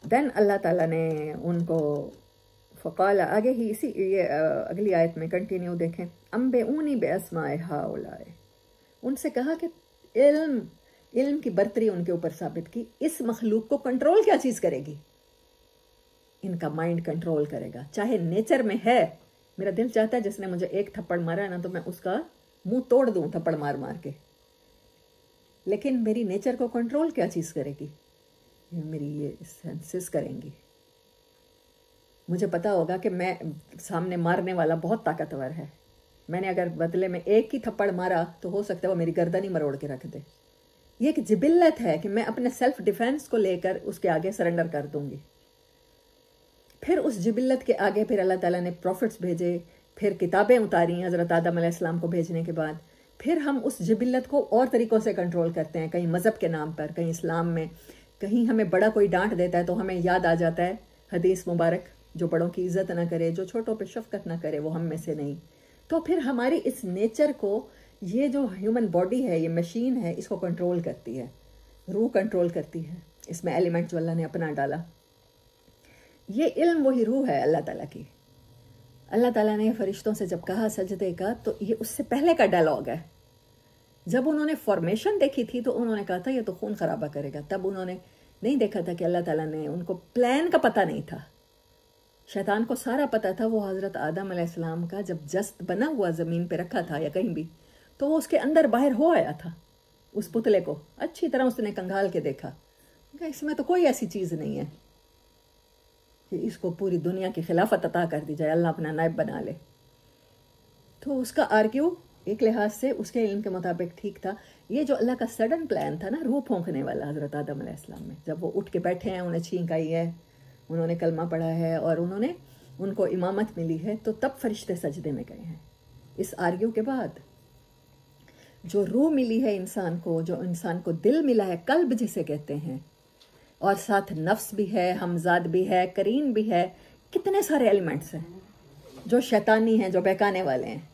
देन अल्लाह ताला ने उनको फ़क़ाला, आगे ही इसी ये अगली आयत में कंटिन्यू देखें, अम्बे ऊनी बेअस्माए हाउलाए, उनसे कहा कि इल्म की बर्तरी उनके ऊपर साबित की, इस मखलूक को कंट्रोल क्या चीज़ करेगी? इनका माइंड कंट्रोल करेगा। चाहे नेचर में है, मेरा दिल चाहता है जिसने मुझे एक थप्पड़ मारा है ना तो मैं उसका मुंह तोड़ दूं थप्पड़ मार मार के, लेकिन मेरी नेचर को कंट्रोल क्या चीज़ करेगी? मेरी ये सेंसेस करेंगी। मुझे पता होगा कि मैं सामने मारने वाला बहुत ताकतवर है, मैंने अगर बदले में एक ही थप्पड़ मारा तो हो सकता है वो मेरी गर्दन ही मरोड़ के रख दे। ये एक जिबिल्लत है कि मैं अपने सेल्फ डिफेंस को लेकर उसके आगे सरेंडर कर दूंगी। फिर उस जिबिल्लत के आगे फिर अल्लाह ताला ने प्रॉफिट्स भेजे, फिर किताबें उतारी हज़रत आदम अलैहिस्सलाम को भेजने के बाद। फिर हम उस जिबिल्लत को और तरीक़ों से कंट्रोल करते हैं, कहीं मज़हब के नाम पर, कहीं इस्लाम में, कहीं हमें बड़ा कोई डांट देता है तो हमें याद आ जाता है हदीस मुबारक, जो बड़ों की इज़्ज़त ना करे, जो छोटों पे शफ़क़त ना करे, वो हम में से नहीं। तो फिर हमारी इस नेचर को, ये जो ह्यूमन बॉडी है, ये मशीन है, इसको कंट्रोल करती है, रूह कंट्रोल करती है, इसमें एलिमेंट जो अल्लाह ने अपना डाला। ये इल्म वही रूह है अल्लाह ताला की। अल्लाह ताला ने फरिश्तों से जब कहा सजदे का, तो ये उससे पहले का डायलॉग है। जब उन्होंने फॉर्मेशन देखी थी तो उन्होंने कहा था ये तो खून खराबा करेगा, तब उन्होंने नहीं देखा था कि अल्लाह ताला ने, उनको प्लान का पता नहीं था। शैतान को सारा पता था, वो हज़रत आदम अलैहिस्सलाम का जब जस्त बना हुआ ज़मीन पे रखा था या कहीं भी, तो वो उसके अंदर बाहर हो आया था। उस पुतले को अच्छी तरह उसने कंगाल के देखा, इसमें तो कोई ऐसी चीज़ नहीं है कि इसको पूरी दुनिया की खिलाफत अता कर दी जाए, अल्लाह अपना नायब बना ले। तो उसका आर्ग्यू एक लिहाज से उसके इल्म के मुताबिक ठीक था। ये जो अल्लाह का सडन प्लान था ना, रूह फूंकने वाला हज़रत आदम अलैहिस्सलाम में, जब वो उठ के बैठे हैं, उन्हें छींक आई है, उन्होंने कलमा पढ़ा है और उनको इमामत मिली है, तो तब फरिश्ते सजदे में गए हैं। इस आर्ग्यू के बाद जो रूह मिली है इंसान को, जो इंसान को दिल मिला है, कल्ब जिसे कहते हैं, और साथ नफ्स भी है, हमजाद भी है, करीन भी है, कितने सारे एलिमेंट्स हैं जो शैतानी हैं, जो बहकाने वाले हैं,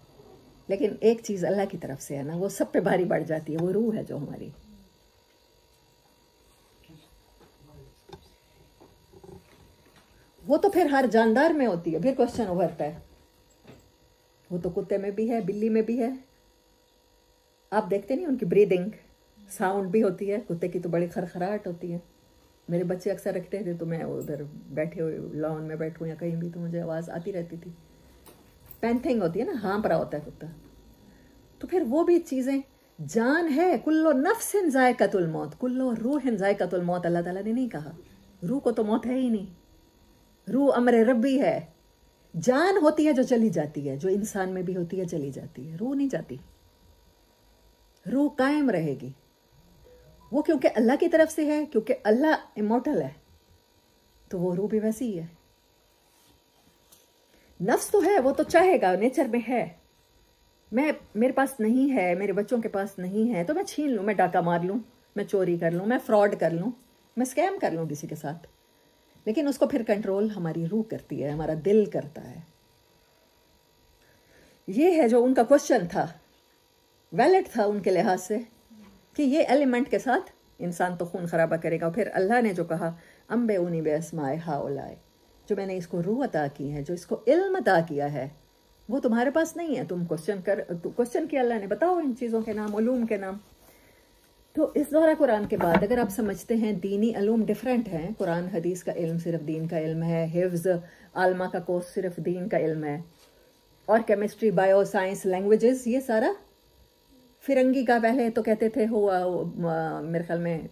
लेकिन एक चीज़ अल्लाह की तरफ से है ना, वो सब पे भारी बढ़ जाती है, वो रूह है जो हमारी। वो तो फिर हर जानदार में होती है, फिर क्वेश्चन उभरता है। वो तो कुत्ते में भी है, बिल्ली में भी है। आप देखते नहीं उनकी ब्रीदिंग साउंड भी होती है, कुत्ते की तो बड़ी खरखराहट होती है। मेरे बच्चे अक्सर रखते थे तो मैं उधर बैठे हुए लॉन में बैठूं या कहीं भी तो मुझे आवाज़ आती रहती थी। पैंथिंग होती है ना, हाँप रहा होता है कुत्ता। तो फिर वो भी चीज़ें जान है। कुल्लो नफ्सिन ज़ायक़तुल मौत, कुल्लो रूहिन ज़ायक़तुल मौत, अल्लाह ताला ने नहीं कहा। रूह को तो मौत है ही नहीं, रूह अमर रब्बी है। जान होती है जो चली जाती है, जो इंसान में भी होती है चली जाती है, रूह नहीं जाती, रूह कायम रहेगी। वो क्योंकि अल्लाह की तरफ से है, क्योंकि अल्लाह इमोर्टल है, तो वो रूह भी वैसी ही है। नफ्स तो है, वो तो चाहेगा, नेचर में है। मेरे पास नहीं है, मेरे बच्चों के पास नहीं है, तो मैं छीन लूं, मैं डाका मार लूं, मैं चोरी कर लूं, मैं फ्रॉड कर लूं, मैं स्कैम कर लूं किसी के साथ। लेकिन उसको फिर कंट्रोल हमारी रूह करती है, हमारा दिल करता है। ये है जो उनका क्वेश्चन था, वैलिड था उनके लिहाज से कि ये एलिमेंट के साथ इंसान तो खून खराबा करेगा। फिर अल्लाह ने जो कहा अम्बे उनी बेअस्माए हाउलाए, जो मैंने इसको रूह अता की है, जो इसको इल्म अता किया है, वो तुम्हारे पास नहीं है। तुम क्वेश्चन किया अल्लाह ने, बताओ इन चीज़ों के नाम, उलूम के नाम। तो इस दौरा कुरान के बाद अगर आप समझते हैं दीनी अलूम डिफरेंट हैं, कुरान हदीस का इल्म सिर्फ दीन का इल्म है, हिफ्ज़ आलमा का कोर्स सिर्फ दीन का इल्म है, और केमिस्ट्री, बायो साइंस, लैंग्वेजेस, ये सारा फिरंगी का, पहले तो कहते थे हुआ, मेरे ख्याल में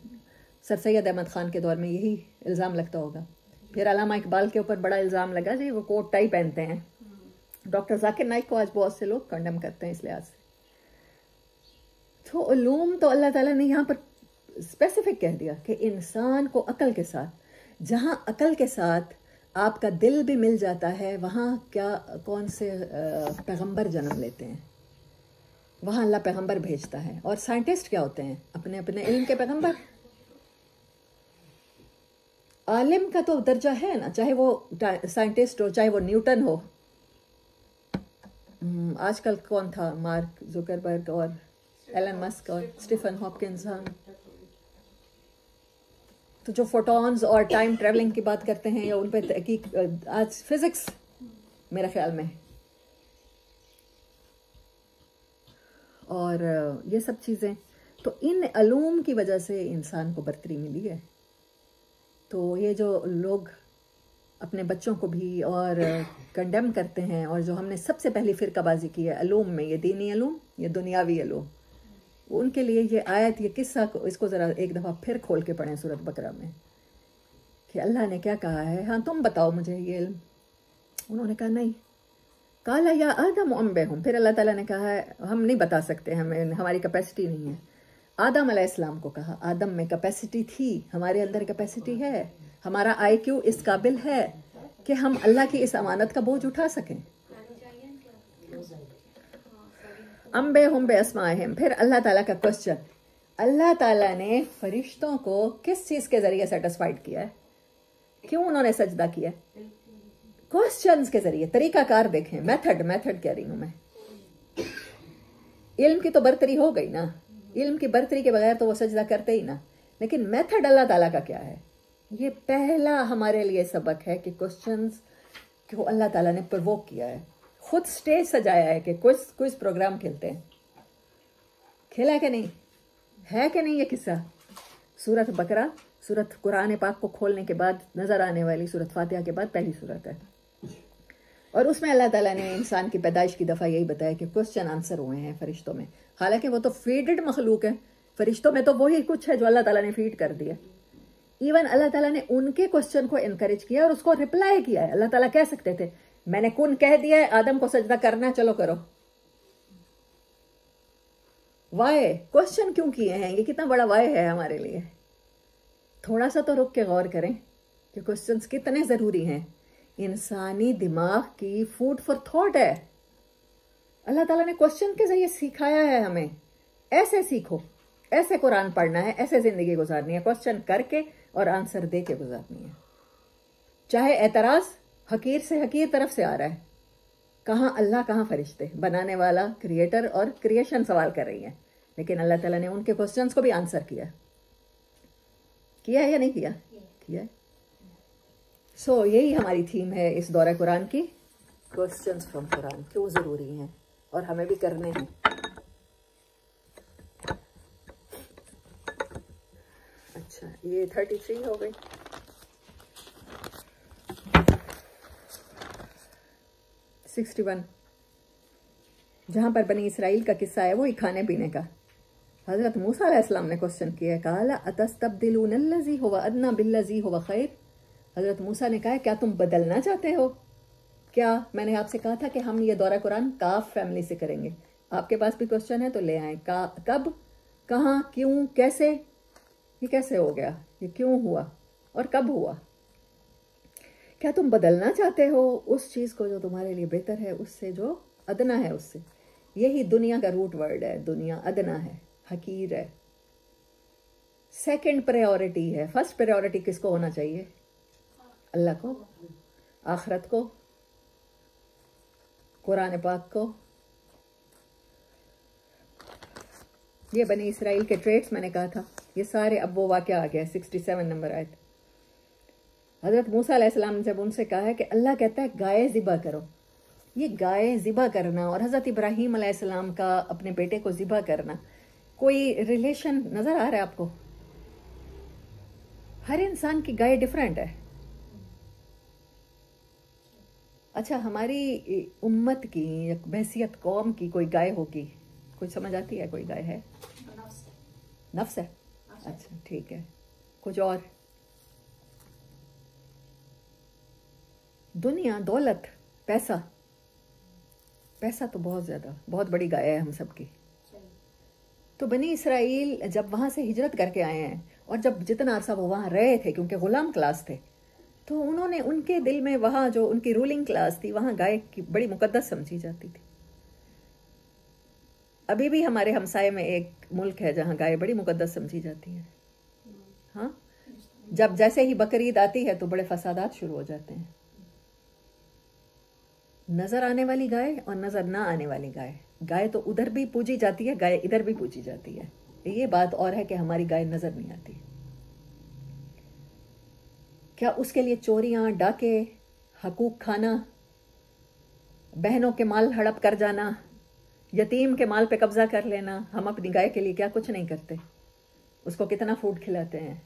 सर सैयद अहमद ख़ान के दौर में यही इल्ज़ाम लगता होगा। फिर अल्लामा इकबाल के ऊपर बड़ा इल्ज़ाम लगा जी वो कोट टाई पहनते हैं। डॉक्टर जाकिर नाइक को आज बहुत से लोग कंडेम करते हैं इस लिहाज से। तो उलूम तो अल्लाह ताला ने यहाँ पर स्पेसिफिक कह दिया कि इंसान को अकल के साथ, जहाँ अकल के साथ आपका दिल भी मिल जाता है, वहाँ क्या कौन से पैगंबर जन्म लेते हैं, वहाँ अल्लाह पैगंबर भेजता है। और साइंटिस्ट क्या होते हैं, अपने अपने इल्म के पैगंबर। आलिम का तो दर्जा है ना, चाहे वो साइंटिस्ट हो, चाहे वो न्यूटन हो। आजकल कौन था, मार्क जुकरबर्ग और एलन मस्क और स्टीफन हॉपकिंस। हाँ, तो जो फोटॉन्स और टाइम ट्रेवलिंग की बात करते हैं या उन पर तहकीक, आज फिजिक्स मेरे ख्याल में, और ये सब चीज़ें, तो इन अलूम की वजह से इंसान को बरतरी मिली है। तो ये जो लोग अपने बच्चों को भी और कंडेम करते हैं, और जो हमने सबसे पहली फ़िरकाबाजी की है अलूम में, ये दीनी अलूम, ये दुनियावी अलूम, उनके लिए ये आयत, ये किस्सा, इसको ज़रा एक दफ़ा फिर खोल के पढ़ें सूरत बकरा में कि अल्लाह ने क्या कहा है। हाँ, तुम बताओ मुझे ये इल्म। उन्होंने कहा नहीं। काला या आदम अम्बे हूँ, फिर अल्लाह ताला ने कहा है हम नहीं बता सकते, हमें हमारी कैपेसिटी नहीं है। आदम अलैहिस्सलाम को कहा, आदम में कैपेसिटी थी, हमारे अंदर कैपेसिटी है, हमारा IQ इस काबिल है कि हम अल्लाह की इस अमानत का बोझ उठा सकें। अम्बे हम बे अस्माहिम। फिर अल्लाह ताला का क्वेश्चन, अल्लाह ताला ने फरिश्तों को किस चीज़ के ज़रिए सेटिस्फाइड किया है, क्यों उन्होंने सजदा किया? क्वेश्चंस के ज़रिए। तरीकाकार देखें, मेथड कह रही हूँ मैं। इल्म की तो बरतरी हो गई ना, इल्म की बरतरी के बगैर तो वो सजदा करते ही ना, लेकिन मेथड अल्लाह ताला का क्या है, ये पहला हमारे लिए सबक है कि क्वेश्चंस को अल्लाह ताला ने प्रवोक किया है, खुद स्टेज सजाया है कि क्विज प्रोग्राम खेलते हैं। खेला है कि नहीं, है कि नहीं ये किस्सा? सूरत बकरा, सूरत कुरान पाक को खोलने के बाद नजर आने वाली सूरत फातिहा के बाद पहली सूरत है, और उसमें अल्लाह ताला ने इंसान की पैदाइश की दफ़ा यही बताया कि क्वेश्चन आंसर हुए हैं फरिश्तों में। हालांकि वो तो फीडेड मखलूक है, फरिश्तों में तो वही कुछ है जो अल्लाह ताला ने फीड कर दिया। इवन अल्लाह ताला ने उनके क्वेश्चन को इनकरेज किया और उसको रिप्लाई किया है। अल्लाह ताला कह सकते थे मैंने कुन कह दिया है, आदम को सजदा करना, चलो करो। वाय क्वेश्चन क्यों किए हैं, ये कितना बड़ा वाय है हमारे लिए। थोड़ा सा तो रुक के गौर करें कि क्वेश्चंस कितने ज़रूरी हैं। इंसानी दिमाग की फूड फॉर थॉट है। अल्लाह ताला ने क्वेश्चन के जरिए सिखाया है हमें, ऐसे सीखो, ऐसे कुरान पढ़ना है, ऐसे ज़िंदगी गुजारनी है, क्वेश्चन करके और आंसर दे के गुजारनी है। चाहे एतराज़ हकीर से हकीर तरफ से आ रहा है, कहाँ अल्लाह कहाँ फरिश्ते, बनाने वाला क्रिएटर और क्रिएशन सवाल कर रही है, लेकिन अल्लाह ताला ने उनके क्वेश्चंस को भी आंसर किया है या नहीं किया? किया है। सो यही हमारी थीम है इस दौरा कुरान की, क्वेश्चंस फ्रॉम कुरान क्यों ज़रूरी हैं और हमें भी करने हैं। अच्छा, ये 33 हो गई। सिक्सटी 61 जहाँ पर बनी इसराइल का किस्सा है वही खाने पीने का। हज़रत मूसा अलैहिस्सलाम ने क्वेश्चन किया है, काला अतस्तब्दिलूनल्लज़ी हुवा अदना बिल्लज़ी हुवा खैर। हज़रत मूसा ने कहा है क्या तुम बदलना चाहते हो? क्या मैंने आपसे कहा था कि हम ये दौरा कुरान काफ फैमिली से करेंगे। आपके पास भी क्वेश्चन है तो ले आए। कब, कहाँ, क्यों, कैसे, ये कैसे हो गया, ये क्यों हुआ और कब हुआ? क्या तुम बदलना चाहते हो उस चीज़ को जो तुम्हारे लिए बेहतर है उससे, जो अदना है उससे। यही दुनिया का रूट वर्ड है, दुनिया अदना है, हकीर है, सेकंड प्रायोरिटी है। फर्स्ट प्रायोरिटी किसको होना चाहिए? अल्लाह को, आखरत को, कुरान पाक को। ये बनी इसराइल के ट्रेट्स मैंने कहा था, ये सारे अब वो वाक़या आ गया। 67 नंबर आयत। हज़रत मूसा अलैहिस्सलाम ने जब उनसे कहा है कि अल्लाह कहता है गाय ज़िबा करो, ये गाय ज़िबा करना और हज़रत इब्राहीम अलैहिस्सलाम का अपने बेटे को ज़िबा करना, कोई रिलेशन नज़र आ रहा है आपको? हर इंसान की गाय डिफरेंट है। अच्छा, हमारी उम्मत की, बहसियत कौम की कोई गाय होगी, कुछ समझ आती है? कोई गाय है? नफ्स है। अच्छा ठीक है, कुछ और? दुनिया, दौलत, पैसा। पैसा तो बहुत ज़्यादा, बहुत बड़ी गाय है हम सबकी। तो बनी इसराइल जब वहाँ से हिजरत करके आए हैं और जब जितना अरसा वो वहाँ रहे थे, क्योंकि गुलाम क्लास थे, तो उन्होंने, उनके दिल में वहाँ जो उनकी रूलिंग क्लास थी, वहाँ गाय की बड़ी मुकद्दस समझी जाती थी। अभी भी हमारे हमसाये में एक मुल्क है जहाँ गाय बड़ी मुकद्दस समझी जाती है। हाँ, जब जैसे ही बकरीद आती है तो बड़े फसादात शुरू हो जाते हैं। नजर आने वाली गाय और नजर ना आने वाली गाय, गाय तो उधर भी पूजी जाती है, गाय इधर भी पूजी जाती है। ये बात और है कि हमारी गाय नजर नहीं आती। क्या उसके लिए चोरियां, डाके, हकूक खाना, बहनों के माल हड़प कर जाना, यतीम के माल पे कब्जा कर लेना, हम अपनी गाय के लिए क्या कुछ नहीं करते? उसको कितना फूड खिलाते हैं।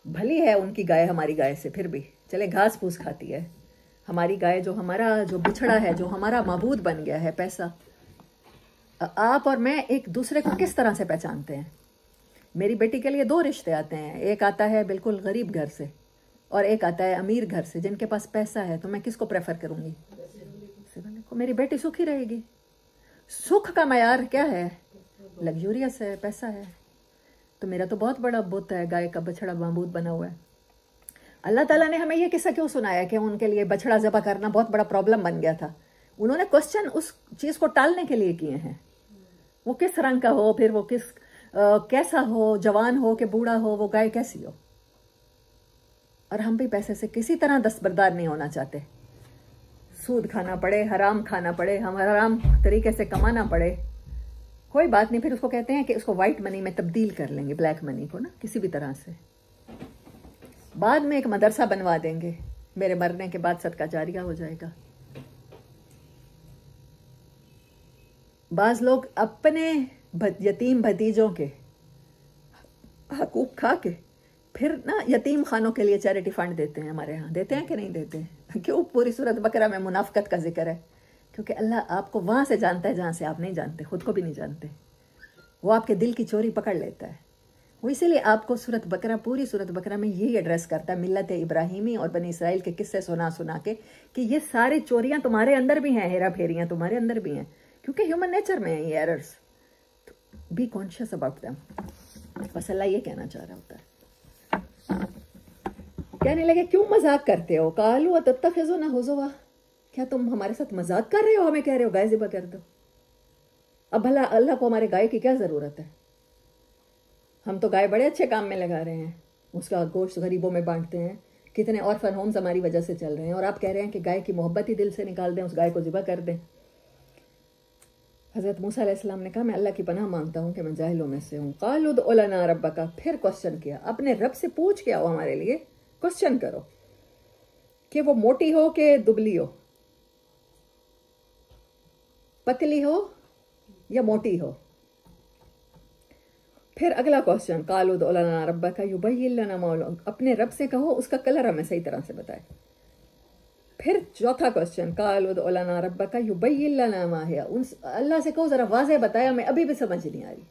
भली है उनकी गाय हमारी गाय से, फिर भी चले घास फूस खाती है। हमारी गाय जो हमारा जो बिछड़ा है, जो हमारा माबूद बन गया है, पैसा। आप और मैं एक दूसरे को किस तरह से पहचानते हैं? मेरी बेटी के लिए दो रिश्ते आते हैं, एक आता है बिल्कुल गरीब घर से और एक आता है अमीर घर से, जिनके पास पैसा है। तो मैं किसको प्रेफर करूंगी? मेरी बेटी सुखी रहेगी। सुख का मयार क्या है? लग्जूरियस है, पैसा है। तो मेरा तो बहुत बड़ा बुत है, गाय का बछड़ा माबूद बना हुआ है। अल्लाह ताला ने हमें यह किस्सा क्यों सुनाया कि उनके लिए बछड़ा ज़बह करना बहुत बड़ा प्रॉब्लम बन गया था? उन्होंने क्वेश्चन उस चीज़ को टालने के लिए किए हैं। वो किस रंग का हो, फिर वो कैसा हो, जवान हो कि बूढ़ा हो, वो गाय कैसी हो। और हम भी पैसे से किसी तरह दस्तबरदार नहीं होना चाहते। सूद खाना पड़े, हराम खाना पड़े, हम हराम तरीके से कमाना पड़े, कोई बात नहीं। फिर उसको कहते हैं कि उसको वाइट मनी में तब्दील कर लेंगे, ब्लैक मनी को ना, किसी भी तरह से। बाद में एक मदरसा बनवा देंगे, मेरे मरने के बाद सदका जारिया हो जाएगा। बाज लोग अपने यतीम भतीजों के हकूक खा के फिर ना यतीम खानों के लिए चैरिटी फंड देते हैं। हमारे यहाँ देते हैं कि नहीं देते? क्यों? पूरी सूरत बकरा में मुनाफकत का जिक्र है, क्योंकि अल्लाह आपको वहाँ से जानता है जहाँ से आप नहीं जानते, खुद को भी नहीं जानते। वो आपके दिल की चोरी पकड़ लेता है। वो इसीलिए आपको सूरत बकरा, पूरी सूरत बकरा में यही एड्रेस करता है, मिल्लत इब्राहिमी और बनी इसराइल के किस्से सुना सुना के, कि ये सारी चोरियाँ तुम्हारे अंदर भी हैं, हेरा फेरियाँ तुम्हारे अंदर भी हैं, क्योंकि ह्यूमन नेचर में है ये errors. Be conscious about them. बस अल्लाह ये कहना चाह रहा होता है। कहने लगे क्यों मजाक करते हो? कालू तत्तखिज़ूना हुज़ुवा, क्या तुम हमारे साथ मजाक कर रहे हो? हमें कह रहे हो गाय ज़िबा कर दो। अब भला अल्लाह को हमारे गाय की क्या ज़रूरत है? हम तो गाय बड़े अच्छे काम में लगा रहे हैं, उसका गोश्त गरीबों में बांटते हैं, कितने ऑर्फन होम्स हमारी वजह से चल रहे हैं, और आप कह रहे हैं कि गाय की मोहब्बत ही दिल से निकाल दें, उस गाय को ज़िबा कर दें। हज़रत मूसा अलैहिस्सलाम ने कहा मैं अल्लाह की पनाह मांगता हूँ कि मैं जाहिलों में से हूँ। क़ालू उदउ लना रब्बका, फिर क्वेश्चन किया, अपने रब से पूछ के आओ, हमारे लिए क्वेश्चन करो कि वो मोटी हो कि दुबली हो, पतली हो या मोटी हो। फिर अगला क्वेश्चन, क़ालू उदउ लना रब्बका युबय्यिन लना मा, अपने रब से कहो उसका कलर हमें सही तरह से बताए। फिर चौथा क्वेश्चन, क़ालू उदउ लना रब्बका युबय्यिन लना मा हिया, उन अल्लाह से कहो जरा वाज़ेह बताया, हमें अभी भी समझ नहीं आ रही।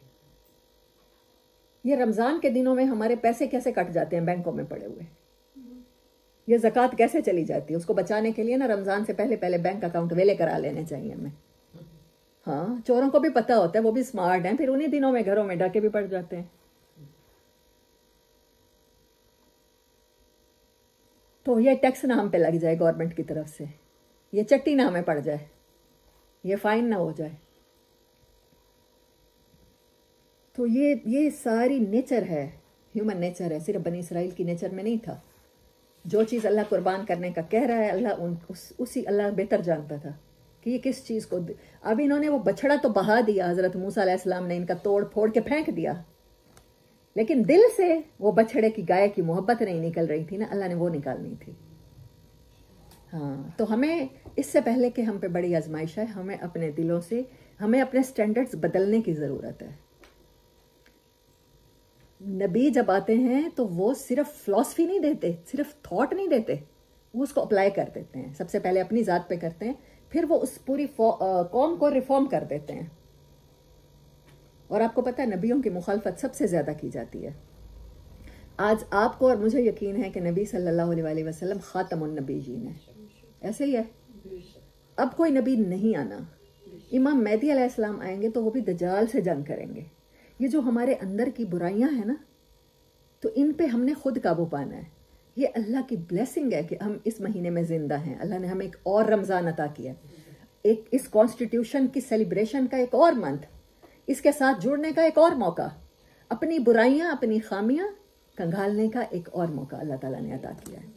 ये रमजान के दिनों में हमारे पैसे कैसे कट जाते हैं बैंकों में पड़े हुए, ये ज़कात कैसे चली जाती है, उसको बचाने के लिए ना रमजान से पहले पहले बैंक अकाउंट वेले करा लेने चाहिए हमें। हाँ, चोरों को भी पता होता है, वो भी स्मार्ट हैं, फिर उन्हीं दिनों में घरों में डाके भी पड़ जाते हैं। तो ये टैक्स ना हम पे लग जाए गवर्नमेंट की तरफ से, ये चट्टी ना हमें पड़ जाए, ये फाइन ना हो जाए। तो ये सारी नेचर है, ह्यूमन नेचर है, सिर्फ बनी इसराइल की नेचर में नहीं था। जो चीज़ अल्लाह कुर्बान करने का कह रहा है, अल्लाह उसी अल्लाह बेहतर जानता था कि ये किस चीज़ को। अब इन्होंने वो बछड़ा तो बहा दिया, हज़रत मूसा अलैहिस्सलाम ने इनका तोड़ फोड़ के फेंक दिया, लेकिन दिल से वो बछड़े की गाय की मोहब्बत नहीं निकल रही थी ना, अल्लाह ने वो निकालनी थी। हाँ, तो हमें इससे पहले कि हम पे बड़ी आजमाइश है, हमें अपने दिलों से, हमें अपने स्टैंडर्ड्स बदलने की ज़रूरत है। नबी जब आते हैं तो वो सिर्फ फिलॉसफी नहीं देते, सिर्फ थॉट नहीं देते, वो उसको अप्लाई कर देते हैं। सबसे पहले अपनी ज़ात पे करते हैं, फिर वो उस पूरी कौम को रिफॉर्म कर देते हैं। और आपको पता है नबियों की मुखालफत सबसे ज़्यादा की जाती है। आज आपको और मुझे यकीन है कि नबी सल्लल्लाहु अलैहि वसल्लम ख़ातमुन नबीयीन है, ऐसे ही है। अब कोई नबी नहीं आना, इमाम मेहदी अलैहिस्सलाम आएंगे तो वो भी दज्जाल से जंग करेंगे। ये जो हमारे अंदर की बुराइयां हैं ना, तो इन पे हमने खुद काबू पाना है। ये अल्लाह की ब्लेसिंग है कि हम इस महीने में जिंदा हैं। अल्लाह ने हमें एक और रमज़ान अता किया, एक इस कॉन्स्टिट्यूशन की सेलिब्रेशन का एक और मंथ, इसके साथ जुड़ने का एक और मौका, अपनी बुराइयां अपनी खामियां कंघालने का एक और मौका अल्लाह ताला ने अता किया है।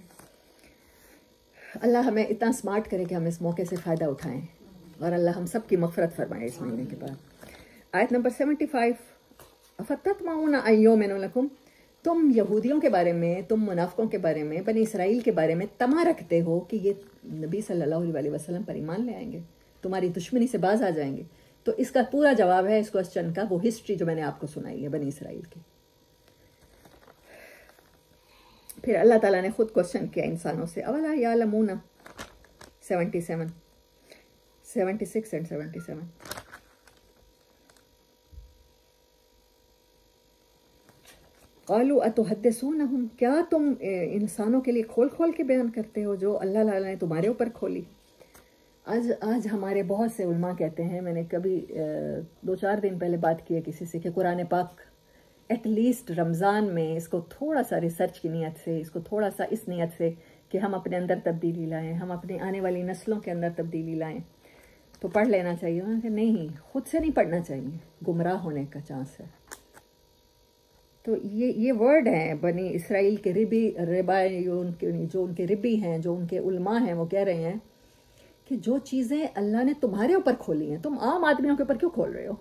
अल्लाह हमें इतना स्मार्ट करे कि हम इस मौके से फ़ायदा उठाएं, और अल्लाह हम सब की मग़फ़िरत फरमाए इस महीने के बाद। आयत नंबर 75, अफ़ततमऊना अय्युमिनु लकुम, तुम यहूदियों के बारे में, तुम मुनाफ़िकों के बारे में, बनी इसराइल के बारे में तमा रखते हो कि ये नबी सल्लल्लाहु अलैहि वसल्लम पर ईमान ले आएंगे, तुम्हारी दुश्मनी से बाज आ जाएंगे। तो इसका पूरा जवाब है इस क्वेश्चन का, वो हिस्ट्री जो मैंने आपको सुनाई है बनी इसराइल की। फिर अल्लाह ताला ने खुद क्वेश्चन किया इंसानों से, अवला यालमूना 76 एंड 77, क़ालू अतुहद्दिसूनहुम, क्या तुम इंसानों के लिए खोल खोल के बयान करते हो जो अल्लाह ताला ने तुम्हारे ऊपर खोली। आज हमारे बहुत से उलमा कहते हैं, मैंने कभी 2-4 दिन पहले बात की है किसी से, कि कुरान पाक एटलीस्ट रमज़ान में इसको थोड़ा सा रिसर्च की नीयत से, इसको थोड़ा सा इस नीयत से कि हम अपने अंदर तब्दीली लाएं, हम अपने आने वाली नस्लों के अंदर तब्दीली लाएं, तो पढ़ लेना चाहिए। उन्होंने नहीं, खुद से नहीं पढ़ना चाहिए, गुमराह होने का चांस है। तो ये वर्ड हैं बनी इसराइल के जो उनके रिबी हैं, जो उनके उलमा हैं, वो कह रहे हैं कि जो चीज़ें अल्लाह ने तुम्हारे ऊपर खोली हैं, तुम आम आदमियों के ऊपर क्यों खोल रहे हो।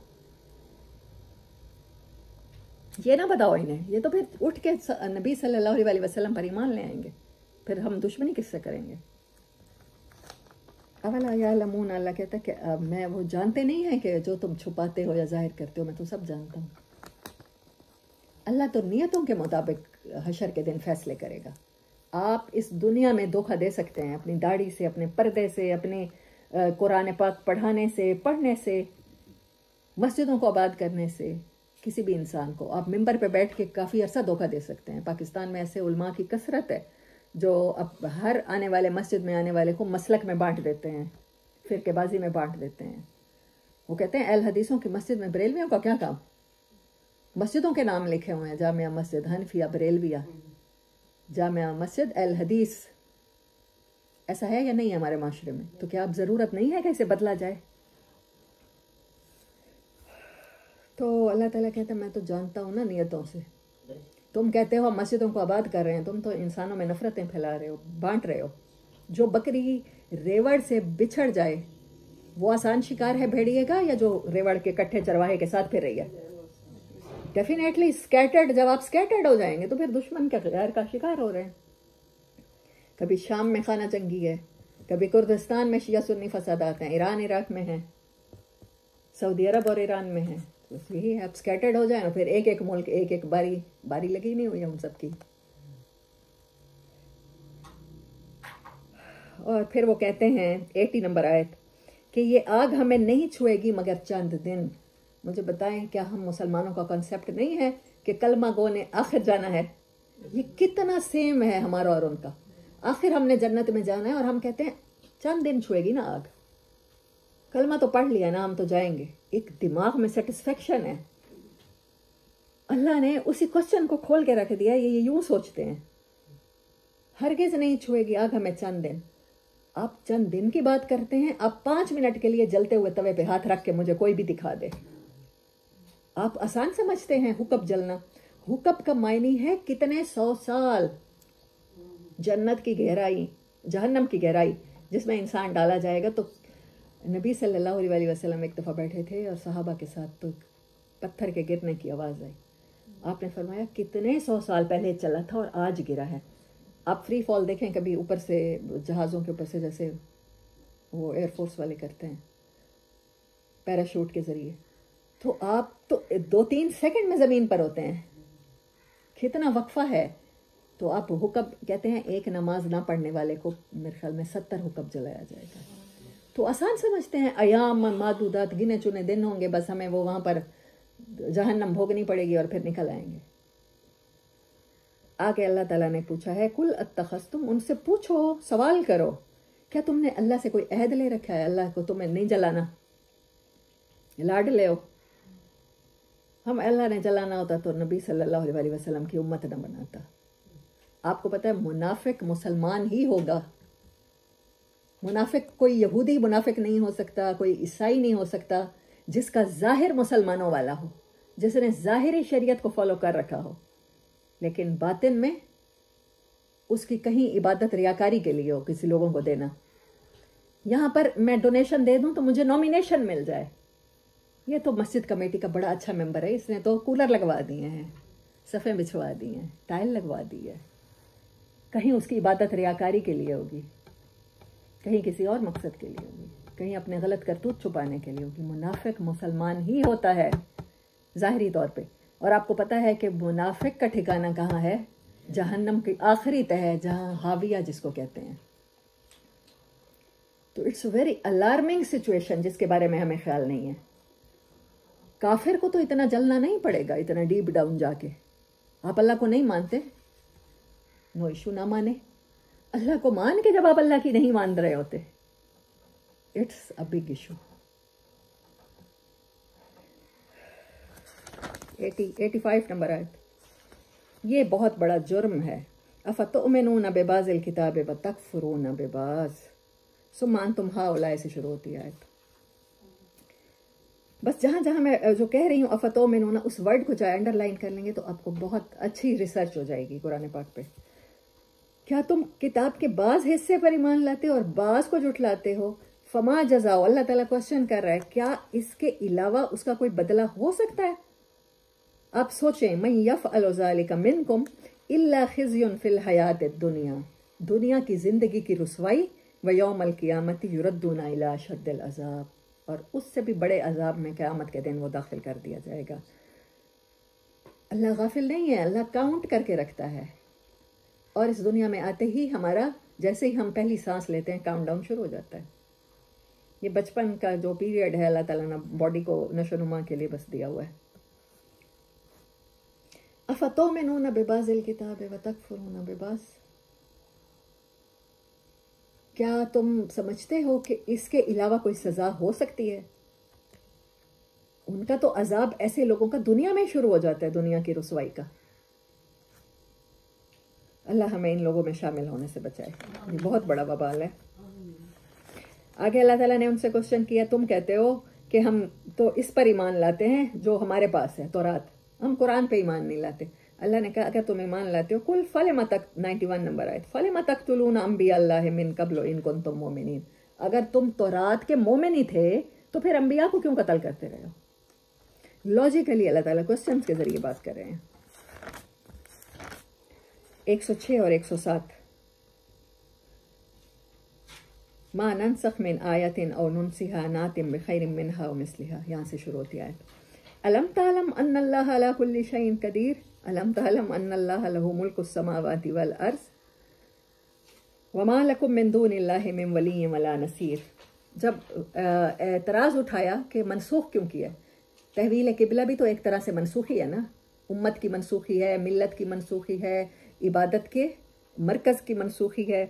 ये ना बताओ इन्हें, ये तो फिर उठ के नबी सल्लल्लाहु अलैहि वसल्लम पर ईमान ले आएंगे, फिर हम दुश्मनी किससे करेंगे। अवला यालमून, अल्लाह कहता है कि मैं वो जानते नहीं है कि जो तुम छुपाते हो या जाहिर करते हो, मैं तो सब जानता हूँ। अल्लाह तो नियतों के मुताबिक हशर के दिन फैसले करेगा। आप इस दुनिया में धोखा दे सकते हैं अपनी दाढ़ी से, अपने पर्दे से, अपने कुरान पाक पढ़ने से, मस्जिदों को आबाद करने से, किसी भी इंसान को आप मिंबर पे बैठ के काफ़ी अरसा धोखा दे सकते हैं। पाकिस्तान में ऐसे उलमा की कसरत है जो अब हर आने वाले मस्जिद में आने वाले को मसलक में बांट देते हैं, फ़िरक़ेबाज़ी में बांट देते हैं। वो कहते हैं अहल हदीसों की मस्जिद में बरेलवियों का क्या काम। मस्जिदों के नाम लिखे हुए हैं, जामिया मस्जिद हनफिया बरेलविया, जामिया मस्जिद अल हदीस। ऐसा है या नहीं है हमारे माशरे में? तो क्या अब ज़रूरत नहीं है कि इसे बदला जाए? तो अल्लाह ताला कहता है मैं तो जानता हूँ ना नियतों से। तुम कहते हो मस्जिदों को आबाद कर रहे हैं, तुम तो इंसानों में नफरतें फैला रहे हो, बांट रहे हो। जो बकरी रेवड़ से बिछड़ जाए वो आसान शिकार है भेड़िए का, या जो रेवड़ के कट्ठे चरवाहे के साथ फिर रही है? Definitely scattered. जब आप स्कैटर्ड हो जाएंगे तो फिर दुश्मन के गैर का शिकार हो रहे हैं। कभी शाम में खाना जंगी है, कभी कुर्दिस्तान में शिया सुन्नी फसादात हैं, ईरान इराक में है, सऊदी अरब और ईरान में है। तो यही आप स्कैटर्ड हो जाए और फिर एक एक मुल्क एक एक बारी लगी नहीं हुई है उन सबकी। और फिर वो कहते हैं 80 नंबर आयत कि ये आग हमें नहीं छुएगी मगर चंद दिन। मुझे बताएं, क्या हम मुसलमानों का कॉन्सेप्ट नहीं है कि कलमा गो ने आखिर जाना है? ये कितना सेम है हमारा और उनका। आखिर हमने जन्नत में जाना है और हम कहते हैं चंद दिन छुएगी ना आग। कलमा तो पढ़ लिया ना, हम तो जाएंगे। एक दिमाग में सेटिस्फेक्शन है। अल्लाह ने उसी क्वेश्चन को खोल के रख दिया। ये यूं सोचते हैं, हरगिज नहीं छुएगी आग हमें चंद दिन। आप चंद दिन की बात करते हैं, आप 5 मिनट के लिए जलते हुए तवे पे हाथ रख के मुझे कोई भी दिखा दे। आप आसान समझते हैं हुकब जलना। हुकब का मायने है कितने 100 साल। जन्नत की गहराई, जहन्नम की गहराई जिसमें इंसान डाला जाएगा। तो नबी सल्लल्लाहु अलैहि वसल्लम एक दफ़ा बैठे थे और सहाबा के साथ, तो पत्थर के गिरने की आवाज़ आई। आपने फरमाया कितने 100 साल पहले चला था और आज गिरा है। आप फ्री फॉल देखें कभी ऊपर से, जहाज़ों के ऊपर से, जैसे वो एयरफोर्स वाले करते हैं पैराशूट के ज़रिए, तो आप तो 2-3 सेकंड में ज़मीन पर होते हैं। कितना वक्फा है। तो आप हुकब कहते हैं, एक नमाज ना पढ़ने वाले को मेरे ख्याल में 70 हुकब जलाया जाएगा। तो आसान समझते हैं, अयाम मादूदात, गिने चुने दिन होंगे, बस हमें वो वहाँ पर जहन्नम भोगनी पड़ेगी और फिर निकल आएंगे। आगे अल्लाह ताला ने पूछा है, कुल अत्तखस्तुम, उनसे पूछो, सवाल करो, क्या तुमने अल्लाह से कोई अहद ले रखा है? अल्लाह को तुम्हें नहीं जलाना, लाड ले हो। हम अल्लाह ने जलाना होता तो नबी सल्लल्लाहु अलैहि वसल्लम की उम्मत न बनाता। आपको पता है मुनाफिक मुसलमान ही होगा। मुनाफिक कोई यहूदी मुनाफिक नहीं हो सकता, कोई ईसाई नहीं हो सकता जिसका जाहिर मुसलमानों वाला हो, जिसने जाहिरी शरीयत को फॉलो कर रखा हो, लेकिन बातिन में उसकी कहीं इबादत रियाकारी के लिए हो, किसी लोगों को देना। यहाँ पर मैं डोनेशन दे दूं तो मुझे नॉमिनेशन मिल जाए। ये तो मस्जिद कमेटी का बड़ा अच्छा मेंबर है, इसने तो कूलर लगवा दिए हैं, सफ़े बिछवा दिए हैं, टाइल लगवा दी है। कहीं उसकी इबादत रियाकारी के लिए होगी, कहीं किसी और मकसद के लिए होगी, कहीं अपने गलत करतूत छुपाने के लिए होगी। मुनाफिक मुसलमान ही होता है ज़ाहिरी तौर पे। और आपको पता है कि मुनाफिक का ठिकाना कहाँ है? जहन्नम की आखिरी तह, जहाँ हाविया जिसको कहते हैं। तो इट्स वेरी अलार्मिंग सिचुएशन जिसके बारे में हमें ख्याल नहीं है। काफिर को तो इतना जलना नहीं पड़ेगा, इतना डीप डाउन जाके। आप अल्लाह को नहीं मानते, नो इशू, ना माने। अल्लाह को मान के जब आप अल्लाह की नहीं मान रहे होते, it's a big issue. 85 number आयत, ये बहुत बड़ा जुर्म है। अफतुमिनून बिबाज़िल किताब व तकफुरून बिबाज़ सुम्मा अंतुम हाउलाए से शुरू होती है आयत। बस जहाँ जहाँ मैं जो कह रही हूँ अफतुमिनून, उस वर्ड को चाहे अंडरलाइन कर लेंगे तो आपको बहुत अच्छी रिसर्च हो जाएगी कुरान पाक पे। क्या तुम किताब के बाज हिस्से पर ईमान लाते हो और बाज को जुटलाते हो? फमा जज़ाओ, अल्लाह ताला क्वेश्चन कर रहा है, क्या इसके अलावा उसका कोई बदला हो सकता है? आप सोचें, मैं यफ़अलु ज़ालिका मिनकुम इल्ला खिज़युन फिल हयातिद दुनिया, दुनिया की जिंदगी की रुसवाई, व यौमल क़ियामति युरद्दूना इला अशद्दिल अज़ाब, और उससे भी बड़े अजाब में क़यामत के दिन वो दाखिल कर दिया जाएगा। अल्लाह गाफिल नहीं है, अल्लाह काउंट करके रखता है। और इस दुनिया में आते ही हमारा, जैसे ही हम पहली सांस लेते हैं, काउंटडाउन शुरू हो जाता है। ये बचपन का जो पीरियड है अल्लाह ताला ने बॉडी को नशोनुमा के लिए बस दिया हुआ है। अफतुमिनून बिबाज़िल किताब व तकफुरून बिबाज़, क्या तुम समझते हो कि इसके अलावा कोई सजा हो सकती है? उनका तो अजाब ऐसे लोगों का दुनिया में शुरू हो जाता है, दुनिया की रुसवाई का। अल्लाह हमें इन लोगों में शामिल होने से बचाए। ये बहुत बड़ा वबाल है। आगे अल्लाह ताला ने उनसे क्वेश्चन किया, तुम कहते हो कि हम तो इस पर ईमान लाते हैं जो हमारे पास है, तौरात, हम कुरान पे ईमान नहीं लाते। अल्लाह ने कहा, अगर तुम ईमान लाते हो, कुल फलिमा तक 91 नंबर आयत, फलिमा तक़तुलूना अंबिया अल्लाह मिन क़ब्ल इन कुंतुम मुमिनीन, अगर तुम तौरात के मोमिन ही थे तो फिर अंबिया को क्यों कत्ल करते रहे हो? लॉजिकली अल्लाह ताला क्वेश्चंस के जरिए बात कर रहे हैं। 106 और 107, मा नंसख मिन आयतिन औ नुनसिहा नातिम बिखैरिम मिनहा व मिस्लिहा, यहाँ से शुरू होती है। अलम तालम अन्नल्लाह अला कुल्ली शैइन कदीर, अलम तालम अन्नल्लाह लहू मुल्कुस समावाति वल अर्ज़ वमा लकुम मिन दूनिल्लाहि मिन वलिय्यिन वला नसीर। जब एतराज़ उठाया कि मनसूख क्यों किया, तहवील किबला भी तो एक तरह से मनसूखी है ना, उम्मत की मनसूखी है, मिल्लत की मनसूखी है, इबादत के मरकज़ की मनसूखी है।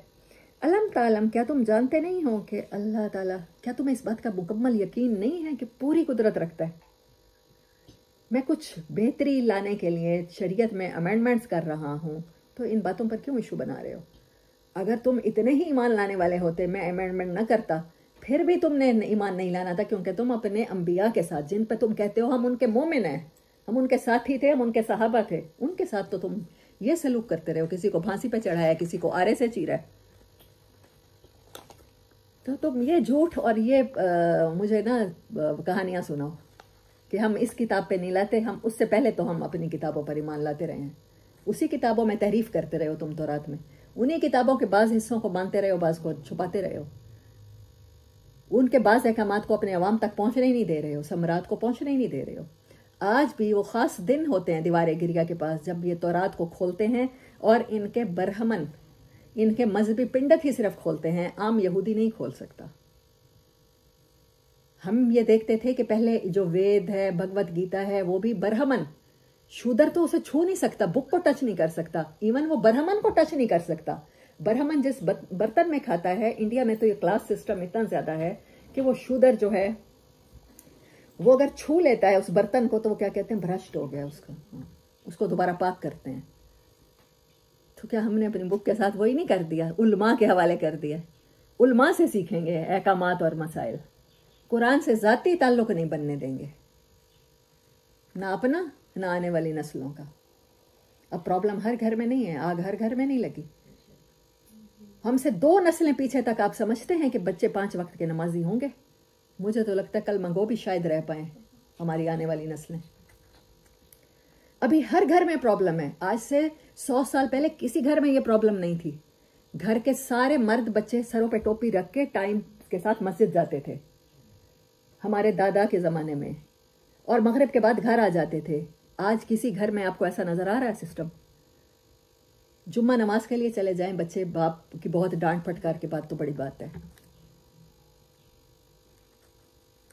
अलम तालम, क्या तुम जानते नहीं हो कि अल्लाह ताला, क्या तुम्हें इस बात का मुकम्मल यकीन नहीं है कि पूरी कुदरत रखता है? मैं कुछ बेहतरी लाने के लिए शरीयत में अमेंडमेंट्स कर रहा हूँ, तो इन बातों पर क्यों इशू बना रहे हो? अगर तुम इतने ही ईमान लाने वाले होते, मैं अमेंडमेंट न करता, फिर भी तुमने ईमान नहीं लाना था, क्योंकि तुम अपने अंबिया के साथ, जिन पे तुम कहते हो हम उनके मोमिन हैं, हम उनके साथी थे, हम उनके सहाबा थे, उनके साथ तो तुम ये सलूक करते रहे हो। किसी को फांसी पे चढ़ाया, किसी को आरे से चीरा। तो तुम ये झूठ और ये मुझे ना कहानियां सुनाओ कि हम इस किताब पे नहीं लाते, हम उससे पहले तो हम अपनी किताबों पर ईमान लाते रहे हैं। उसी किताबों में तहरीफ करते रहे हो तुम तौरात में, उन्हीं किताबों के बाज़ हिस्सों को मानते रहे हो, बाज़ को छुपाते रहे हो, उनके बाज़ अहकामात को अपने अवाम तक पहुंचने ही नहीं दे रहे हो, सम्राट को पहुंचने ही नहीं दे रहे हो। आज भी वो ख़ास दिन होते हैं दीवार गिरिया के पास, जब ये तौरात को खोलते हैं और इनके बरहमन, इनके मजहबी पिंडत ही सिर्फ खोलते हैं, आम यहूदी नहीं खोल सकता। हम ये देखते थे कि पहले जो वेद है, भगवत गीता है, वो भी बरहमन, शूदर तो उसे छू नहीं सकता, बुक को टच नहीं कर सकता, इवन वो बरहमन को टच नहीं कर सकता। बरहमन जिस बर्तन में खाता है, इंडिया में तो ये क्लास सिस्टम इतना ज्यादा है कि वो शूदर जो है वो अगर छू लेता है उस बर्तन को तो वो क्या कहते हैं, भ्रष्ट हो गया उसका, उसको दोबारा पाक करते हैं। तो क्या हमने अपनी बुक के साथ वही नहीं कर दिया, उलमा के हवाले कर दिया? उलमा से सीखेंगे अहकामात और मसाइल, कुरान से जाती ताल्लुक नहीं बनने देंगे, ना अपना ना आने वाली नस्लों का। अब प्रॉब्लम हर घर में नहीं है, आग हर घर में नहीं लगी। हमसे 2 नस्लें पीछे तक आप समझते हैं कि बच्चे 5 वक्त के नमाजी होंगे? मुझे तो लगता है कल मंगो भी शायद रह पाए हमारी आने वाली नस्लें। अभी हर घर में प्रॉब्लम है। आज से 100 साल पहले किसी घर में ये प्रॉब्लम नहीं थी। घर के सारे मर्द बच्चे सरों पे टोपी रख के टाइम के साथ मस्जिद जाते थे हमारे दादा के ज़माने में, और मगरिब के बाद घर आ जाते थे। आज किसी घर में आपको ऐसा नजर आ रहा है सिस्टम? जुम्मा नमाज के लिए चले जाएं बच्चे, बाप की बहुत डांट फटकार के बाद तो बड़ी बात है।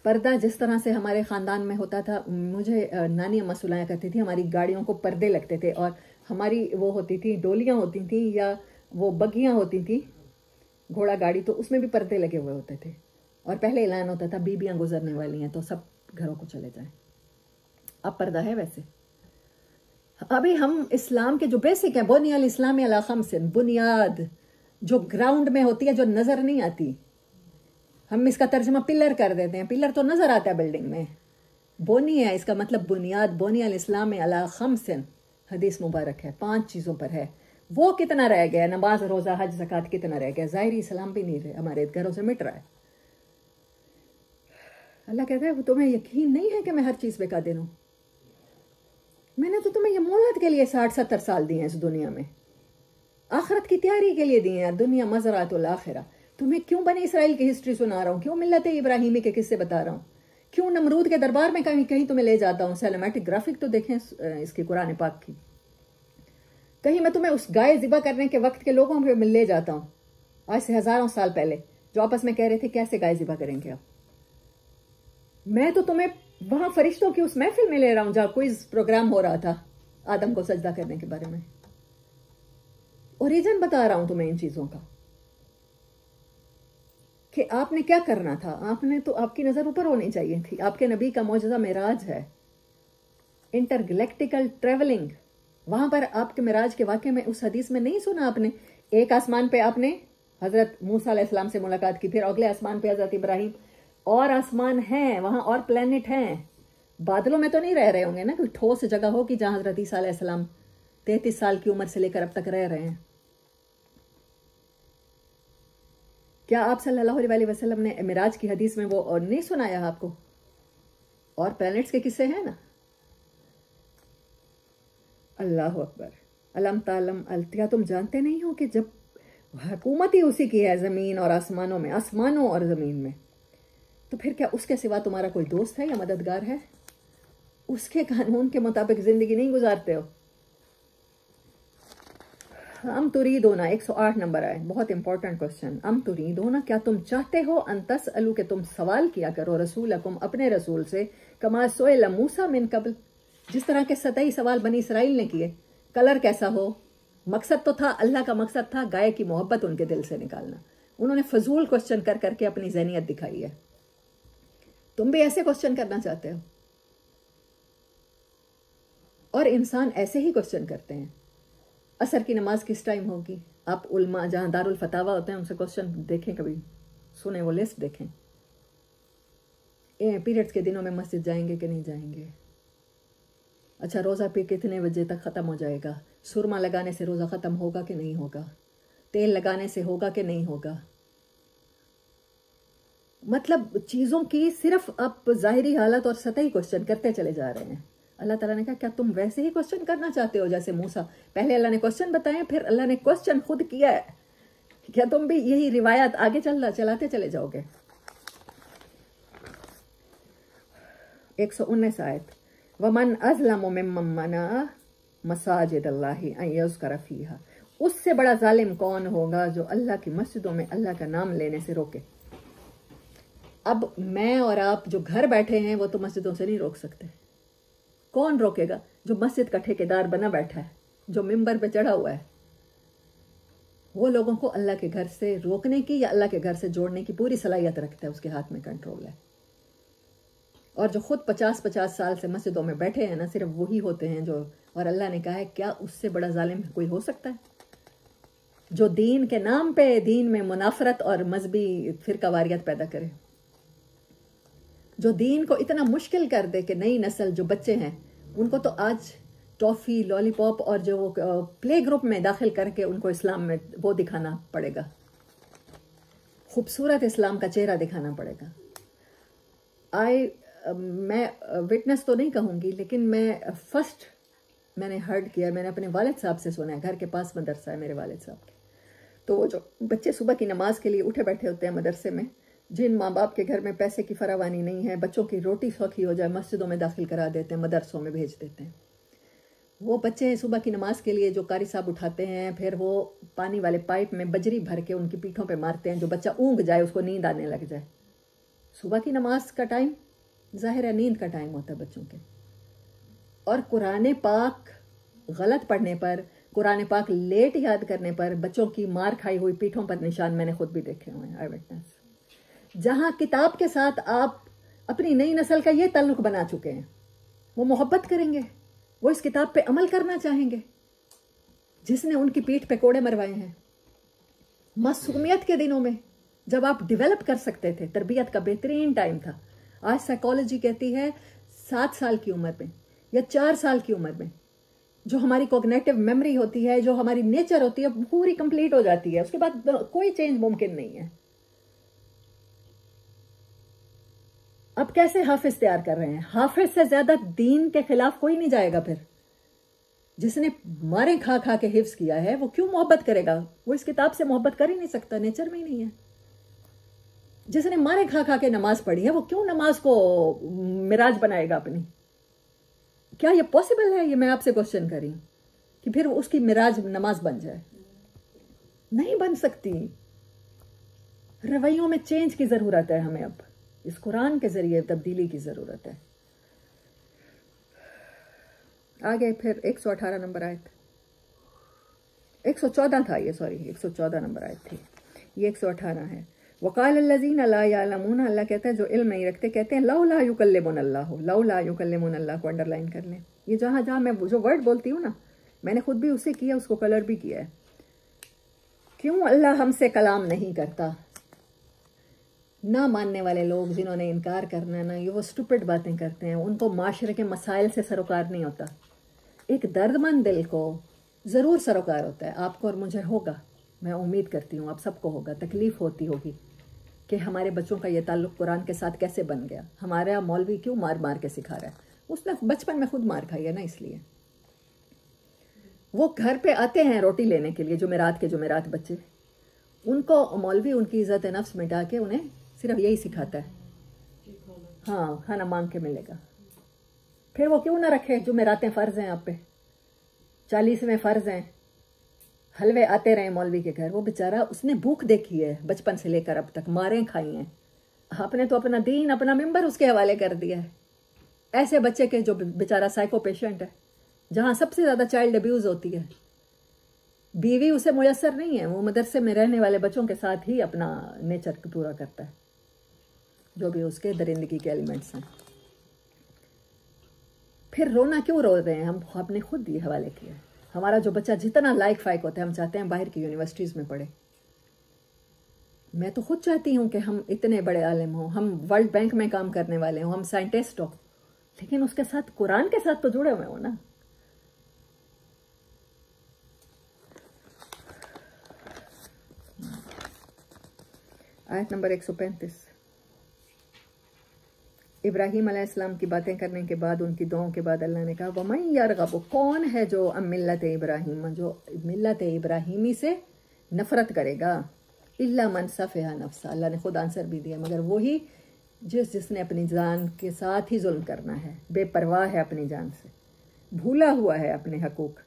पर्दा जिस तरह से हमारे ख़ानदान में होता था, मुझे नानी अम्मा सुलाया करती थी, हमारी गाड़ियों को पर्दे लगते थे, और हमारी वो होती थी, डोलियाँ होती थी या वो बग्गियाँ होती थी, घोड़ा गाड़ी, तो उसमें भी पर्दे लगे हुए होते थे। और पहले ऐलान होता था बीबियाँ गुजरने वाली हैं तो सब घरों को चले जाएं। अब पर्दा है वैसे। अभी हम इस्लाम के जो बेसिक है, बुनियाल इस्लाम अला खम्सिन, बुनियाद जो ग्राउंड में होती है, जो नज़र नहीं आती, हम इसका तर्जमा पिलर कर देते हैं। पिलर तो नजर आता है बिल्डिंग में, बोनी है इसका मतलब बुनियाद। बुनियाल इस्लाम अला खम्सिन हदीस मुबारक है, 5 चीज़ों पर है। वो कितना रह गया? नमाज, रोज़ा, हज, ज़कात कितना रह गया? ज़ाहिरी इस्लाम भी नहीं रहे, हमारे घरों से मिट रहा है। अल्लाह कहता है वो तुम्हें यकीन नहीं है कि मैं हर चीज़ पे कादिर हूँ? मैंने तो तुम्हें ये मोहलत के लिए 60-70 साल दिए हैं इस दुनिया में, आखिरत की तैयारी के लिए दिए हैं। दुनिया मज़रातुल आखिरा। तुम्हें क्यों बनी इसराइल की हिस्ट्री सुना रहा हूँ, क्यों मिल्लत इब्राहिमी के किस्से बता रहा हूँ, क्यों नमरूद के दरबार में कहीं कहीं तुम्हें ले जाता हूँ। सिनेमैटिक ग्राफिक तो देखें इसकी कुरान पाक की। कहीं मैं तुम्हें उस गाय ज़िबा करने के वक्त के लोगों पे ले जाता हूँ, आज से हज़ारों साल पहले, जो आपस में कह रहे थे कैसे गाय ज़िबा करेंगे अब। मैं तो तुम्हें वहां फरिश्तों की उस महफिल में ले रहा हूं जहां क्विज प्रोग्राम हो रहा था आदम को सजदा करने के बारे में। ओरिजिन बता रहा हूं तुम्हें इन चीजों का कि आपने क्या करना था। आपने तो, आपकी नजर ऊपर होनी चाहिए थी। आपके नबी का मौजज़ा मेराज है, इंटरगैलेक्टिकल ट्रेवलिंग। वहां पर आपके मेराज के वाक़े में उस हदीस में नहीं सुना आपने? एक आसमान पे आपने हजरत मूसा अलैहिस्सलाम से मुलाकात की, फिर अगले आसमान पे हजरत इब्राहिम, और आसमान है वहां, और प्लेनेट हैं। बादलों में तो नहीं रह रहे होंगे ना, कोई ठोस जगह हो कि जहां हजरत ईसा अलैहिस्सलाम 33 साल की उम्र से लेकर अब तक रह रहे हैं। क्या आप सल्लल्लाहु अलैहि वसल्लम ने मिराज की हदीस में वो और नहीं सुनाया आपको? और प्लैनेट्स के किस्से हैं ना। अल्लाह अकबर। अलम तालम क्या तुम जानते नहीं हो कि जब हुकूमत ही उसी की है ज़मीन और आसमानों में, आसमानों और ज़मीन में, तो फिर क्या उसके सिवा तुम्हारा कोई दोस्त है या मददगार है? उसके कानून के मुताबिक ज़िंदगी नहीं गुजारते हो। अम तुरीदोना 108 नंबर आए, बहुत इंपॉर्टेंट क्वेश्चन। अम तुरीदोना क्या तुम चाहते हो अंतस अलू के तुम सवाल किया करो रसूलकुम अपने रसूल से, कमा सोएल मूसा मिन कबल, जिस तरह के सतही सवाल बनी इसराइल ने किए। कलर कैसा हो, मकसद तो था, अल्लाह का मकसद था गाय की मोहब्बत उनके दिल से निकालना। उन्होंने फजूल क्वेश्चन कर करके अपनी ज़हनियत दिखाई है। तुम भी ऐसे क्वेश्चन करना चाहते हो, और इंसान ऐसे ही क्वेश्चन करते हैं। असर की नमाज किस टाइम होगी? आप उल्मा जहाँ दारुल फतावा होते हैं उनसे क्वेश्चन देखें, कभी सुने, वो लिस्ट देखें। पीरियड्स के दिनों में मस्जिद जाएंगे कि नहीं जाएंगे? अच्छा, रोज़ा पे कितने बजे तक ख़त्म हो जाएगा? सुरमा लगाने से रोज़ा ख़त्म होगा कि नहीं होगा? तेल लगाने से होगा कि नहीं होगा? मतलब चीज़ों की सिर्फ आप ज़ाहिरी हालत और सतही क्वेश्चन करते चले जा रहे हैं। अल्लाह ताला ने कहा क्या तुम वैसे ही क्वेश्चन करना चाहते हो जैसे मूसा? पहले अल्लाह ने क्वेश्चन बताए, फिर अल्लाह ने क्वेश्चन खुद किया है। क्या तुम भी यही रिवायत आगे चलाते चले जाओगे? 119 आयत, वमन अज़लमु मिम्मन मना मसाजिद अल्लाहि अन युज़करा फ़ीहा, उससे बड़ा जालिम कौन होगा जो अल्लाह की मस्जिदों में अल्लाह का नाम लेने से रोके। अब मैं और आप जो घर बैठे हैं वो तो मस्जिदों से नहीं रोक सकते। कौन रोकेगा? जो मस्जिद का ठेकेदार बना बैठा है, जो मिंबर पे चढ़ा हुआ है, वो लोगों को अल्लाह के घर से रोकने की या अल्लाह के घर से जोड़ने की पूरी सलाहियत रखता है, उसके हाथ में कंट्रोल है। और जो खुद 50-50 साल से मस्जिदों में बैठे हैं ना, सिर्फ वही होते हैं जो, और अल्लाह ने कहा है क्या उससे बड़ा जालिम कोई हो सकता है? जो दीन के नाम पे दीन में मुनाफरत और मजहबी फिरकावारियत पैदा करे, जो दीन को इतना मुश्किल कर दे कि नई नस्ल जो बच्चे हैं उनको तो आज टॉफ़ी, लॉलीपॉप और जो वो प्ले ग्रुप में दाखिल करके उनको इस्लाम में वो दिखाना पड़ेगा, खूबसूरत इस्लाम का चेहरा दिखाना पड़ेगा। मैं विटनेस तो नहीं कहूँगी, लेकिन मैंने हर्ड किया, मैंने अपने वालिद साहब से सुना है, घर के पास मदरसा है मेरे वालिद साहब के, तो वो जो बच्चे सुबह की नमाज के लिए उठे बैठे होते हैं मदरसे में, जिन माँ बाप के घर में पैसे की फरावानी नहीं है, बच्चों की रोटी सौखी हो जाए मस्जिदों में दाखिल करा देते हैं, मदरसों में भेज देते हैं। वो बच्चे सुबह की नमाज के लिए जो कारी साहब उठाते हैं, फिर वो पानी वाले पाइप में बजरी भर के उनकी पीठों पे मारते हैं, जो बच्चा ऊँग जाए, उसको नींद आने लग जाए। सुबह की नमाज का टाइम ज़ाहिर है नींद का टाइम होता है बच्चों के। और कुरान पाक गलत पढ़ने पर, कुरान पाक लेट याद करने पर बच्चों की मार खाई हुई पीठों पर निशान मैंने खुद भी देखे हुए हैं, आई विटनेस। जहाँ किताब के साथ आप अपनी नई नस्ल का ये ताल्लुक बना चुके हैं, वो मोहब्बत करेंगे, वो इस किताब पे अमल करना चाहेंगे जिसने उनकी पीठ पे कोड़े मरवाए हैं। मासूमियत के दिनों में जब आप डेवलप कर सकते थे, तरबियत का बेहतरीन टाइम था। आज साइकोलॉजी कहती है 7 साल की उम्र में या 4 साल की उम्र में जो हमारी कॉग्निटिव मेमोरी होती है, जो हमारी नेचर होती है, पूरी कंप्लीट हो जाती है। उसके बाद कोई चेंज मुमकिन नहीं है। अब कैसे हाफिज तैयार कर रहे हैं? हाफिज से ज्यादा दीन के खिलाफ कोई नहीं जाएगा। फिर जिसने मारे खा खा के हिफ्ज किया है वो क्यों मोहब्बत करेगा? वो इस किताब से मोहब्बत कर ही नहीं सकता, नेचर में ही नहीं है। जिसने मारे खा खा के नमाज पढ़ी है वो क्यों नमाज को मिराज बनाएगा अपनी? क्या ये पॉसिबल है? ये मैं आपसे क्वेश्चन करी कि फिर उसकी मिराज नमाज बन जाए। नहीं बन सकती। रवैयों में चेंज की जरूरत है हमें। अब इस कुरान के जरिए तब्दीली की जरूरत है। आगे फिर 118 नंबर आयत, 114 था ये, सॉरी 114 नंबर आयत थी, ये 118 है। वक़ाल अल्लज़ीना ला यअलमून, अल्लाह कहता है जो इल्म नहीं रखते कहते हैं लौला युकल्लिमुन अल्लाह, लौला युकल्लिमुन अल्लाह को अंडरलाइन कर लें। ये जहाँ जहाँ मैं जो वर्ड बोलती हूँ ना, मैंने खुद भी उसे किया, उसको कलर भी किया है। क्यों अल्लाह हमसे कलाम नहीं करता? ना मानने वाले लोग जिन्होंने इनकार करना ना, ये वो स्टूपिड बातें करते हैं, उनको माशरे के मसाइल से सरोकार नहीं होता। एक दर्दमंद दिल को ज़रूर सरोकार होता है, आपको और मुझे होगा। मैं उम्मीद करती हूँ आप सबको होगा, तकलीफ़ होती होगी कि हमारे बच्चों का ये ताल्लुक़ कुरान के साथ कैसे बन गया, हमारा मौलवी क्यों मार मार के सिखा रहा है। उसने बचपन में खुद मार खाई है ना, इसलिए वो घर पे आते हैं रोटी लेने के लिए, जुमेरात बच्चे, उनको मौलवी उनकी इज़्ज़त नफ्स मिटा के उन्हें सिर्फ यही सिखाता है, हाँ खाना मांग के मिलेगा। फिर वो क्यों ना रखे, जुमेरातें फ़र्ज़ हैं आप पे, 40वें फ़र्ज़ हैं, हलवे आते रहे मौलवी के घर। वो बेचारा, उसने भूख देखी है बचपन से लेकर अब तक, मारें खाई हैं, आपने तो अपना दीन अपना मिंबर उसके हवाले कर दिया है। ऐसे बच्चे के जो बेचारा साइको पेशेंट है, जहाँ सबसे ज़्यादा चाइल्ड अब्यूज़ होती है, बीवी उसे मुयसर नहीं है, वो मदरसे में रहने वाले बच्चों के साथ ही अपना नेचर पूरा करता है, जो भी उसके दरिंदगी के एलिमेंट्स हैं। फिर रोना क्यों रो रहे हैं, हम आपने खुद ये हवाले किया। हमारा जो बच्चा जितना लायक फायक होता है, हम चाहते हैं बाहर की यूनिवर्सिटीज़ में पढ़े। मैं तो खुद चाहती हूँ कि हम इतने बड़े आलिम हों, हम वर्ल्ड बैंक में काम करने वाले हों, हम साइंटिस्ट हो, लेकिन उसके साथ कुरान के साथ तो जुड़े हुए हो ना। आयत नंबर 135। इब्राहीम अलैहिस्सलाम की बातें करने के बाद, उनकी दुआओं के बाद अल्लाह ने कहा वमन यरगबु, कौन है जो मिल्लत इब्राहीम, जो मिल्लत इब्राहीमी से नफरत करेगा, इल्ला मन सफ़िहा नफ्सा, अल्लाह ने खुद आंसर भी दिया, मगर वही जिसने अपनी जान के साथ ही जुल्म करना है, बेपरवाह है अपनी जान से, भूला हुआ है अपने हकूक।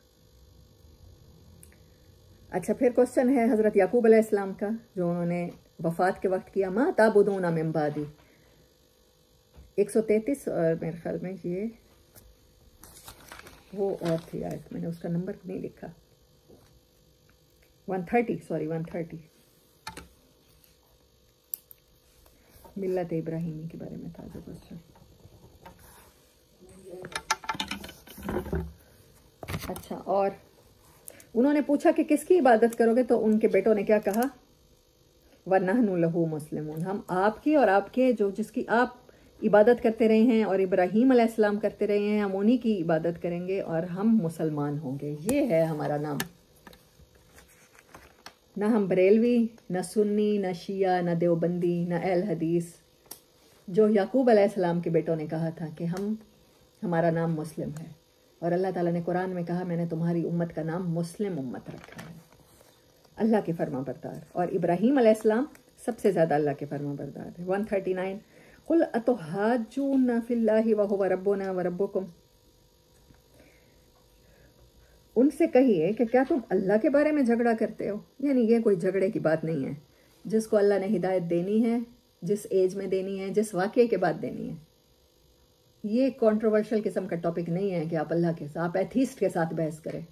अच्छा, फिर क्वेश्चन है हज़रत याकूब अलैहिस्सलाम का, जो उन्होंने वफ़ात के वक्त किया, मा ताबुदूना मिन बादी, 133। और मेरे ख्याल में ये वो और थी आयत, मैंने उसका नंबर नहीं लिखा, 130 मिल्लत इब्राहीमी के बारे में था जो क्वेश्चन। अच्छा, और उन्होंने पूछा कि किसकी इबादत करोगे, तो उनके बेटों ने क्या कहा, वन्नहनु लहू मुस्लिमून, हम आपकी और आपके जो जिसकी आप इबादत करते रहे हैं और इब्राहीम अलैहिस्सलाम करते रहे हैं, हम उन्हीं की इबादत करेंगे और हम मुसलमान होंगे। ये है हमारा नाम, ना हम बरेलवी, न सुन्नी, न शिया, न देवबंदी, न अहल हदीस। जो याकूब अलैहिस्सलाम के बेटों ने कहा था कि हमारा नाम मुस्लिम है, और अल्लाह ताला ने कुरान में कहा मैंने तुम्हारी उम्मत का नाम मुस्लिम उम्मत रखा है, अल्लाह के फरमाबरदार। और इब्राहीम अलैहिस्सलाम सबसे ज़्यादा अल्लाह के फरमाबरदार है। 139 कुल अतुहाज्जूना फिल्लाहि व हुवा रब्बुना व रब्बुकुम, उनसे कहिए कि क्या तुम अल्लाह के बारे में झगड़ा करते हो। यानी ये कोई झगड़े की बात नहीं है, जिसको अल्लाह ने हिदायत देनी है, जिस एज में देनी है, जिस वाक़ये के बाद देनी है, ये कंट्रोवर्शियल किस्म का टॉपिक नहीं है कि आप अल्लाह के साथ, आप एथीस्ट के साथ बहस करें।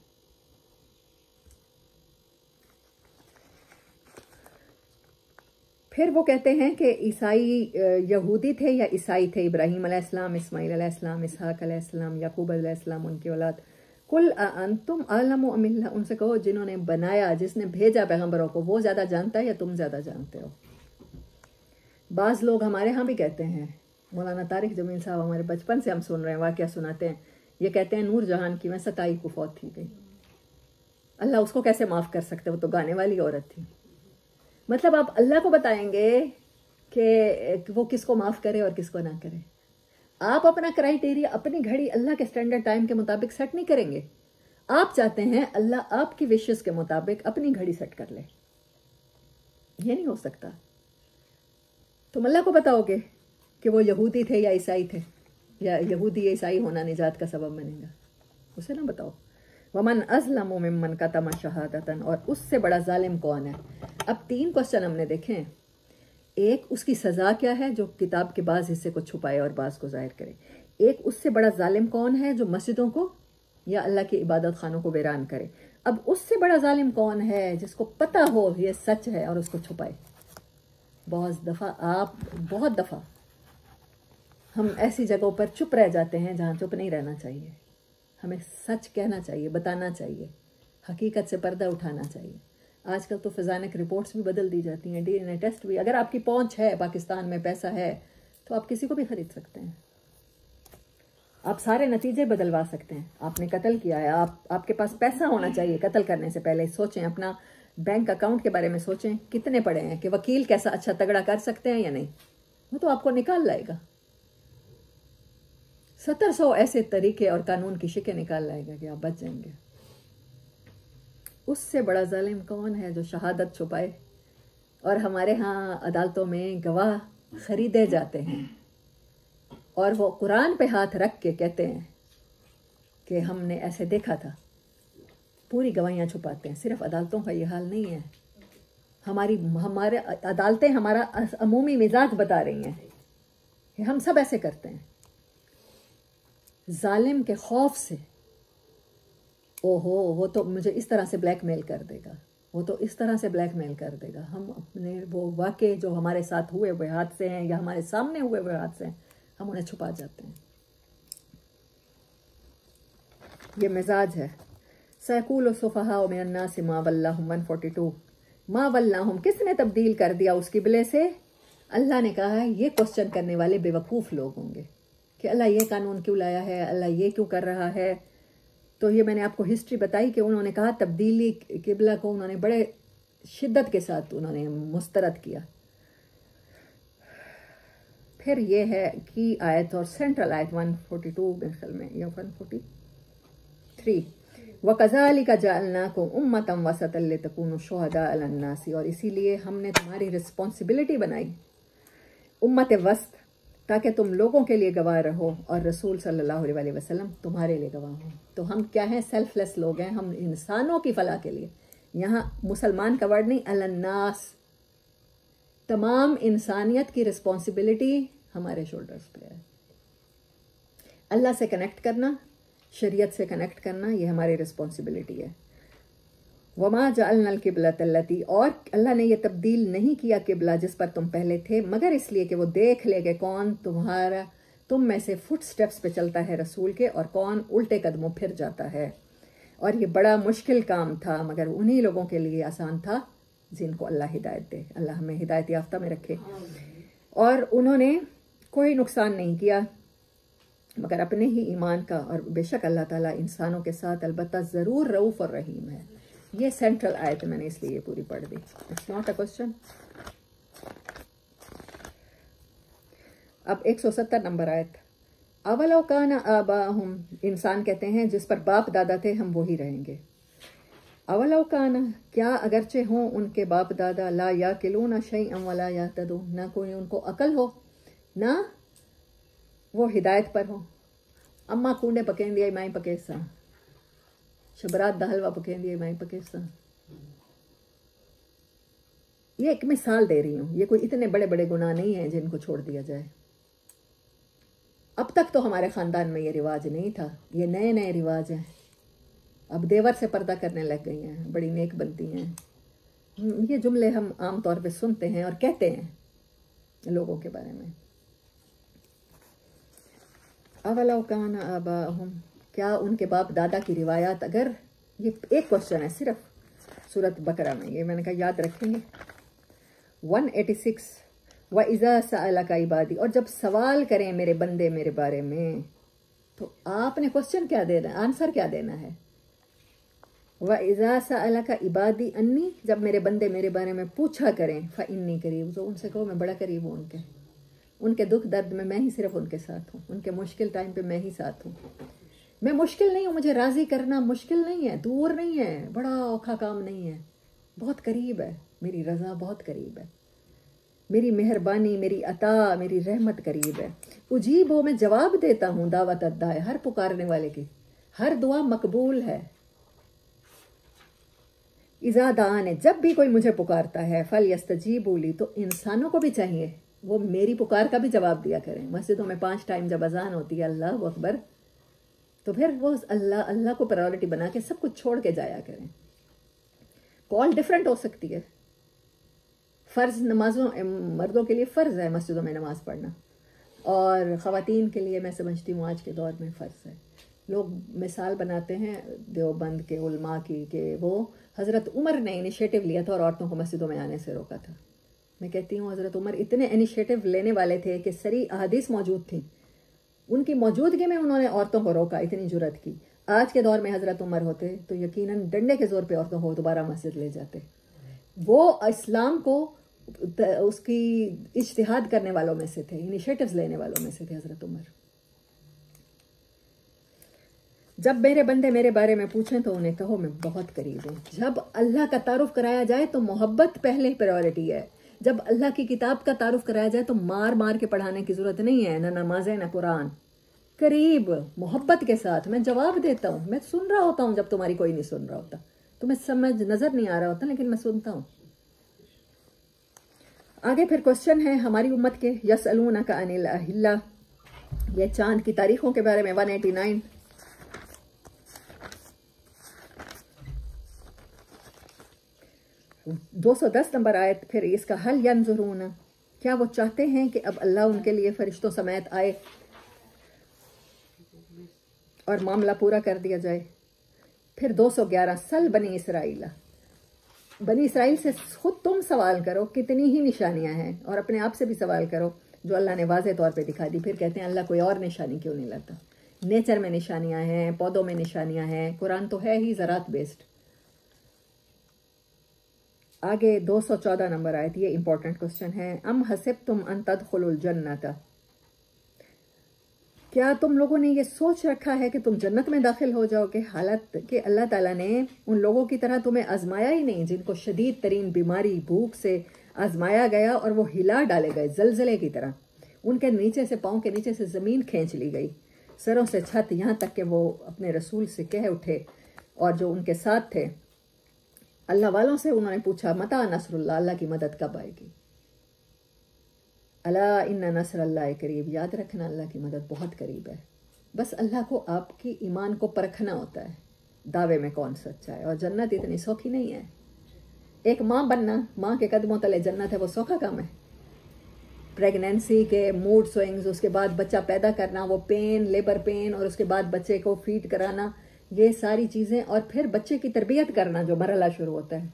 फिर वो कहते हैं कि ईसाई यहूदी थे या ईसाई थे, इब्राहीम अलैहिस्सलाम, इस्माईल अलैहिस्सलाम, इसहाक अलैहिस्सलाम, याकूब अलैहिस्सलाम, उनकी औलाद। कुल अंतुम आलमु अमिल्ला, उनसे कहो जिन्होंने बनाया, जिसने भेजा पैगंबरों को, वो ज़्यादा जानता है या तुम ज़्यादा जानते हो। बाज़ लोग हमारे यहाँ भी कहते हैं, मौलाना तारिक जमील साहब हमारे बचपन से हम सुन रहे हैं, वाक़या सुनाते हैं, ये कहते हैं नूर जहान की मैं 27 को फौत थी गई, अल्लाह उसको कैसे माफ़ कर सकते, वो तो गाने वाली औरत थी। मतलब आप अल्लाह को बताएंगे कि वो किसको माफ़ करे और किसको ना करे। आप अपना क्राइटेरिया, अपनी घड़ी अल्लाह के स्टैंडर्ड टाइम के मुताबिक सेट नहीं करेंगे। आप चाहते हैं अल्लाह आपकी विशेस के मुताबिक अपनी घड़ी सेट कर ले, ये नहीं हो सकता। तुम अल्लाह को बताओगे कि वो यहूदी थे या ईसाई थे, या यहूदी या ईसाई होना निजात का सबब बनेगा, उसे ना बताओ। वमन अज़लमु मिम्मन कतम शहादतन, और उससे बड़ा जालिम कौन है। अब 3 क्वेश्चन हमने देखे। एक, उसकी सज़ा क्या है जो किताब के बाज़ हिस्से को छुपाए और बाज़ को ज़ाहिर करे। एक, उससे बड़ा जालिम कौन है जो मस्जिदों को या अल्लाह की इबादत खानों को वीरान करे। अब उससे बड़ा जालिम कौन है जिसको पता हो ये सच है और उसको छुपाए। बहुत दफ़ा हम ऐसी जगहों पर चुप रह जाते हैं जहाँ चुप नहीं रहना चाहिए। हमें सच कहना चाहिए, बताना चाहिए, हकीकत से पर्दा उठाना चाहिए। आजकल तो फ़िज़ानिक रिपोर्ट्स भी बदल दी जाती हैं, DNA टेस्ट भी। अगर आपकी पहुंच है, पाकिस्तान में पैसा है, तो आप किसी को भी ख़रीद सकते हैं, आप सारे नतीजे बदलवा सकते हैं। आपने कत्ल किया है, आपके पास पैसा होना चाहिए। कत्ल करने से पहले सोचें, अपना बैंक अकाउंट के बारे में सोचें, कितने पड़े हैं कि वकील कैसा अच्छा तगड़ा कर सकते हैं या नहीं, वो तो आपको निकाल लाएगा। 1700 ऐसे तरीके और कानून की शिकें निकाल लाएगा कि आप बच जाएंगे। उससे बड़ा जालिम कौन है जो शहादत छुपाए? और हमारे यहाँ अदालतों में गवाह खरीदे जाते हैं और वो कुरान पे हाथ रख के कहते हैं कि हमने ऐसे देखा था। पूरी गवाहियाँ छुपाते हैं। सिर्फ अदालतों का ये हाल नहीं है, हमारे अदालतें हमारा अमूमी मिजाज बता रही हैं कि हम सब ऐसे करते हैं। जालिम के खौफ से, ओहो वो तो मुझे इस तरह से ब्लैकमेल कर देगा, वो तो इस तरह से ब्लैकमेल कर देगा, हम अपने वो वाक़े जो हमारे साथ हुए हुए हादसे हैं या हमारे सामने हुए हुए हादसे हैं, हम उन्हें छुपा जाते हैं। ये मिजाज है। सयकूल सुफ़हा मिनन नास मा वल्लाहुम 142 मा वल्लाहुम, किसने तब्दील कर दिया उस किबले से? अल्लाह ने कहा है ये क्वेश्चन करने वाले बेवकूफ़ लोग होंगे कि अल्लाह ये कानून क्यों लाया है, अल्लाह ये क्यों कर रहा है। तो ये मैंने आपको हिस्ट्री बताई कि उन्होंने कहा तब्दीली किबला को उन्होंने बड़े शिद्दत के साथ उन्होंने मुस्तरद किया। फिर ये है कि आयत और सेंट्रल आयत 142 में या 143, वकज़ालिका जअलनाकुम उम्मतन वसतन लितकूनु शुहदा अलन नासी, और इसीलिए हमने तुम्हारी रिस्पॉन्सिबिलिटी बनाई उम्मत वस्त, ताकि तुम लोगों के लिए गवाह रहो और रसूल सल्लल्लाहु अलैहि वसल्लम तुम्हारे लिए गवाह हो। तो हम क्या हैं? सेल्फलेस लोग हैं, हम इंसानों की फलाह के लिए। यहाँ मुसलमान का वर्ड नहीं, अलन्नास, तमाम इंसानियत की रिस्पॉन्सिबिलिटी हमारे शोल्डर्स पे है। अल्लाह से कनेक्ट करना, शरीयत से कनेक्ट करना, ये हमारी रिस्पॉन्सिबिलिटी है। वमा जअलनल किबलतल्लती, और अल्लाह ने ये तब्दील नहीं किया किबला जिस पर तुम पहले थे, मगर इसलिए कि वो देख ले कि कौन तुम में से फुट स्टेप्स पे चलता है रसूल के और कौन उल्टे कदमों फिर जाता है। और ये बड़ा मुश्किल काम था, मगर उन्हीं लोगों के लिए आसान था जिनको अल्लाह हिदायत दे। अल्लाह हमें हिदायत याफ्ता में रखे। और उन्होंने कोई नुकसान नहीं किया मगर अपने ही ईमान का, और बेशक अल्लाह ताला इंसानों के साथ अलबत्ता ज़रूर रऊफ़ और रहीम है। ये सेंट्रल आयत मैंने इसलिए ये पूरी पढ़ दी। It's not a question. अब 170 नंबर आयत, अवलौ काना आबाहुम, इंसान कहते हैं जिस पर बाप दादा थे हम वही रहेंगे। अवलौ काना, क्या अगरचे हों उनके बाप दादा, ला याकिलूना शैअन वला याहतदून, ना कोई उनको अकल हो ना वो हिदायत पर हो। अम्मा कूंडे पकेंदी माई पकेसा, शबरात दा हलवा पकेंदी माई पकेसा। ये एक मिसाल दे रही हूँ, ये कोई इतने बड़े बड़े गुनाह नहीं है जिनको छोड़ दिया जाए। अब तक तो हमारे ख़ानदान में ये रिवाज नहीं था, ये नए नए रिवाज हैं। अब देवर से पर्दा करने लग गई हैं, बड़ी नेक बनती हैं। ये जुमले हम आम तौर पे सुनते हैं और कहते हैं लोगों के बारे में। अवलौ काना आबाहुम, क्या उनके बाप दादा की रिवायात, अगर ये एक क्वेश्चन है सिर्फ सूरत बकरा में, ये मैंने कहा याद रखेंगे। 186, व इज़ा सअलका इबादी, और जब सवाल करें मेरे बंदे मेरे बारे में, तो आपने क्वेश्चन क्या देना है, आंसर क्या देना है। व इज़ा सअलका इबादी अन्नी, जब मेरे बंदे मेरे बारे में पूछा करें, फ़इन्नी करीब, तो उनसे कहो मैं बड़ा करीब हूँ उनके दुख दर्द में मैं ही सिर्फ उनके साथ हूँ, उनके मुश्किल टाइम पे मैं ही साथ हूँ। मैं मुश्किल नहीं हूँ, मुझे राज़ी करना मुश्किल नहीं है, दूर नहीं है, बड़ा औखा काम नहीं है, बहुत करीब है, मेरी रज़ा बहुत करीब है, मेरी मेहरबानी, मेरी अता, मेरी रहमत करीब है। उजीब हो, मैं जवाब देता हूँ, दावत अद्दा है, हर पुकारने वाले की हर दुआ मकबूल है। इज़ा दान, जब भी कोई मुझे पुकारता है, फल यस्तजीबू ली, तो इंसानों को भी चाहिए वो मेरी पुकार का भी जवाब दिया करें। मस्जिदों में 5 टाइम जब अजान होती है अल्लाह अकबर, तो फिर वो अल्लाह को प्रायोरिटी बना के सब कुछ छोड़ के जाया करें। कॉल डिफरेंट हो सकती है। फ़र्ज़ नमाजों, मर्दों के लिए फ़र्ज़ है मस्जिदों में नमाज़ पढ़ना, और ख़वातीन के लिए मैं समझती हूँ आज के दौर में फ़र्ज़ है। लोग मिसाल बनाते हैं देवबंद के उलमा की कि वो हज़रत उमर ने इनिशिएटिव लिया था और औरतों को मस्जिदों में आने से रोका था। मैं कहती हूँ हज़रत उमर इतने इनिशिएटिव लेने वाले थे कि सरी अहादीस मौजूद थी, उनकी मौजूदगी में उन्होंने औरतों को रोका, इतनी जुर्रत की। आज के दौर में हज़रत उमर होते तो यकीनन डंडे के ज़ोर पे औरतों को दोबारा मस्जिद ले जाते। वो इस्लाम को उसकी इज्तिहाद करने वालों में से थे, इनिशिएटिव्स लेने वालों में से थे हजरत उमर। जब मेरे बंदे मेरे बारे में पूछें तो उन्हें कहो मैं बहुत करीब हूँ। जब अल्लाह का तारुफ कराया जाए तो मोहब्बत पहले प्रायोरिटी है। जब अल्लाह की किताब का तारुफ कराया जाए तो मार मार के पढ़ाने की जरूरत नहीं है, ना नमाजें ना कुरान। करीब मोहब्बत के साथ मैं जवाब देता हूँ। मैं सुन रहा होता हूँ जब तुम्हारी कोई नहीं सुन रहा होता, तुम्हें समझ नजर नहीं आ रहा होता, लेकिन मैं सुनता हूँ। आगे फिर क्वेश्चन है हमारी उम्मत के, यसअलूनका अनिल अहिल्ला, ये चांद की तारीखों के बारे में 189। दो 210 नंबर आयत फिर इसका हल यंजुरून, क्या वो चाहते हैं कि अब अल्लाह उनके लिए फरिश्तों समेत आए और मामला पूरा कर दिया जाए। फिर 211 सल बनी इसराइल, बनी इसराइल से खुद तुम सवाल करो कितनी ही निशानियां हैं, और अपने आप से भी सवाल करो जो अल्लाह ने वाज़े तौर पे दिखा दी। फिर कहते हैं अल्लाह कोई और निशानी क्यों नहीं लाता। नेचर में निशानियां हैं, पौधों में निशानियां हैं, कुरान तो है ही ज़रात बेस्ड। आगे 214 नंबर आयत, ये इंपॉर्टेंट क्वेश्चन है। अम हसिबतुम अन तदखुलुल जन्नत, क्या तुम लोगों ने ये सोच रखा है कि तुम जन्नत में दाखिल हो जाओगे, हालांकि कि अल्लाह ताला ने उन लोगों की तरह तुम्हें आजमाया ही नहीं जिनको शदीद तरीन बीमारी भूख से आजमाया गया और वो हिला डाले गए जलजले की तरह। उनके नीचे से, पाँव के नीचे से ज़मीन खींच ली गई, सरों से छत, यहाँ तक कि वो अपने रसूल से कह उठे और जो उनके साथ थे अल्लाह वालों से, उन्होंने पूछा मता नसरुल्लाह, अल्लाह की मदद कब आएगी। अला इन्ना नसरल्लाह करीब, याद रखना अल्लाह की मदद बहुत करीब है। बस अल्लाह को आपकी ईमान को परखना होता है, दावे में कौन सच्चा है। और जन्नत इतनी सौखी नहीं है। एक माँ बनना, माँ के कदमों तले जन्नत है, वो सौखा काम है। प्रेगनेंसी के मूड स्विंग्स, उसके बाद बच्चा पैदा करना, वो पेन, लेबर पेन, और उसके बाद बच्चे को फीड कराना, ये सारी चीज़ें, और फिर बच्चे की तरबियत करना जो मरहला शुरू होता है,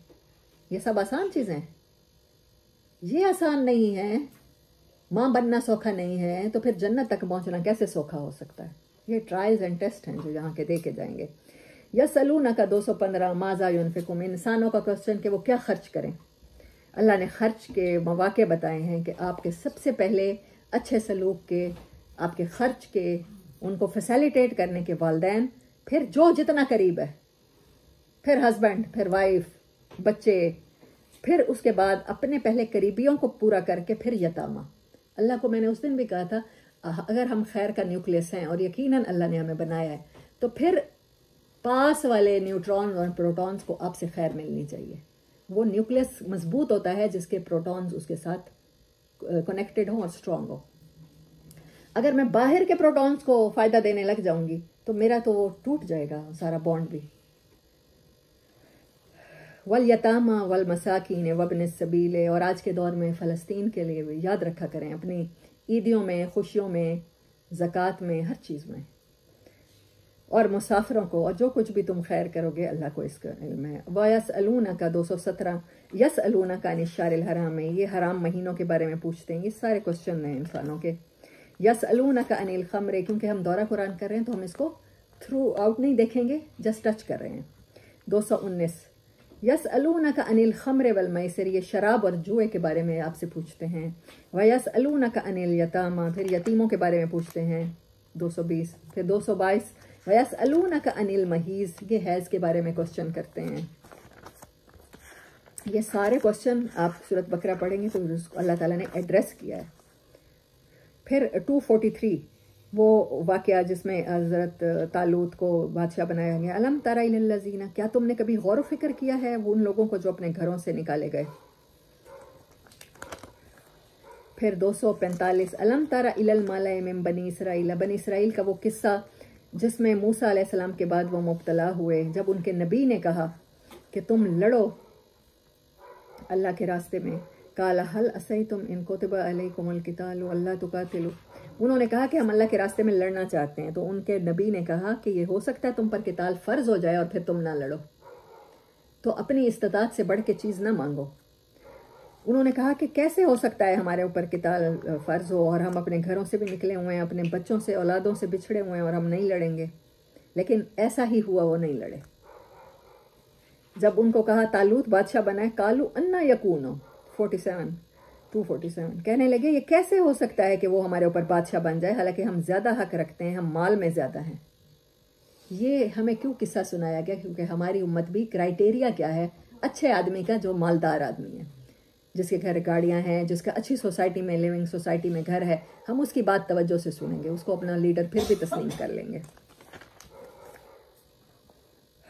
ये सब आसान चीज़ें हैं। ये आसान नहीं है। माँ बनना सौखा नहीं है, तो फिर जन्नत तक पहुँचना कैसे सौखा हो सकता है। ये ट्रायल्स एंड टेस्ट हैं जो यहाँ के देखे जाएंगे। यसअलूना का 215 माज़ा युनफिकुन, इंसानों का क्वेश्चन कि वो क्या खर्च करें। अल्लाह ने खर्च के मौके बताए हैं कि आपके सबसे पहले अच्छे सलूक के, आपके खर्च के, उनको फैसिलिटेट करने के वालिदैन, फिर जो जितना करीब है, फिर हस्बैंड, फिर वाइफ, बच्चे, फिर उसके बाद अपने पहले करीबियों को पूरा करके फिर यतामा। अल्लाह को मैंने उस दिन भी कहा था, अगर हम खैर का न्यूक्लियस हैं, और यकीनन अल्लाह ने हमें बनाया है, तो फिर पास वाले न्यूट्रॉन्स और प्रोटॉन्स को आपसे खैर मिलनी चाहिए। वो न्यूक्लियस मजबूत होता है जिसके प्रोटॉन्स उसके साथ कनेक्टेड हो और स्ट्रांग हो। अगर मैं बाहर के प्रोटॉन्स को फायदा देने लग जाऊंगी तो मेरा तो वो टूट जाएगा सारा बॉन्ड भी। वल यतामा वल मसाकीन वब्न सबीले, और आज के दौर में फ़लस्तीन के लिए भी याद रखा करें, अपनी ईदियों में, खुशियों में, ज़कात में, हर चीज़ में, और मुसाफिरों को, और जो कुछ भी तुम खैर करोगे अल्लाह को इसका इल्म है। वयसअलूना का 217 यसअलूना का अनिश्शारिल हराम में, ये हराम महीनों के बारे में पूछते हैं। ये सारे क्वेश्चन हैं इंसानों के। यसअलूना का अनिल खमरे, क्योंकि हम दौरा कुरान कर रहे हैं तो हम इसको थ्रू आउट नहीं देखेंगे, जस्ट टच कर रहे हैं। 219 यसअलूना का अनिल खमरे वल मैसिर, ये शराब और जुए के बारे में आपसे पूछते हैं। वयसअलूना का अनिल यतामा, फिर यतीमों के बारे में पूछते हैं 220। फिर 222 वयसअलूना का अनिल महीज, ये हैज़ के बारे में क्वेश्चन करते हैं। ये सारे क्वेश्चन आप सूरत बकरा पढ़ेंगे तो अल्लाह ताला ने एड्रेस किया है। फिर 243 वो वाक़या जिसमें हज़रत तालूत को बादशाह बनाया गया। अलम तरा इलल लज़ीना, क्या तुमने कभी गौर व फिक्र किया है उन लोगों को जो अपने घरों से निकाले गए। फिर 245 अलम तरा इलल माला मिन बनी इसराइल, बनी इसराइल का वो किस्सा जिसमें मूसा अलैहिस्सलाम के बाद वो मुब्तला हुए, जब उनके नबी ने कहा कि तुम लड़ो अल्लाह के रास्ते में। काला हल असई तुम इन कुतिबा अलैकुमुल किताल अल्लाह तुकातिलू, उन्होंने कहा कि हम अल्लाह के रास्ते में लड़ना चाहते हैं। तो उनके नबी ने कहा कि ये हो सकता है तुम पर किताल फ़र्ज हो जाए और फिर तुम ना लड़ो, तो अपनी इस्तिताअत से बढ़ के चीज़ ना मांगो। उन्होंने कहा कि कैसे हो सकता है हमारे ऊपर किताल फ़र्ज हो और हम अपने घरों से भी निकले हुए हैं, अपने बच्चों से, औलादों से बिछड़े हुए हैं और हम नहीं लड़ेंगे। लेकिन ऐसा ही हुआ, वो नहीं लड़े। जब उनको कहा तालूत बादशाह बना है, कालू अन्ना यकूनो 47 247, कहने लगे ये कैसे हो सकता है कि वो हमारे ऊपर बादशाह बन जाए, हालांकि हम ज्यादा हक रखते हैं, हम माल में ज्यादा हैं। ये हमें क्यों किस्सा सुनाया गया? क्योंकि हमारी उम्मत भी क्राइटेरिया क्या है अच्छे आदमी का? जो मालदार आदमी है, जिसके घर गाड़ियां हैं, जिसका अच्छी सोसाइटी में, लिविंग सोसाइटी में घर है, हम उसकी बात तवज्जो से सुनेंगे, उसको अपना लीडर फिर भी तस्लीम कर लेंगे।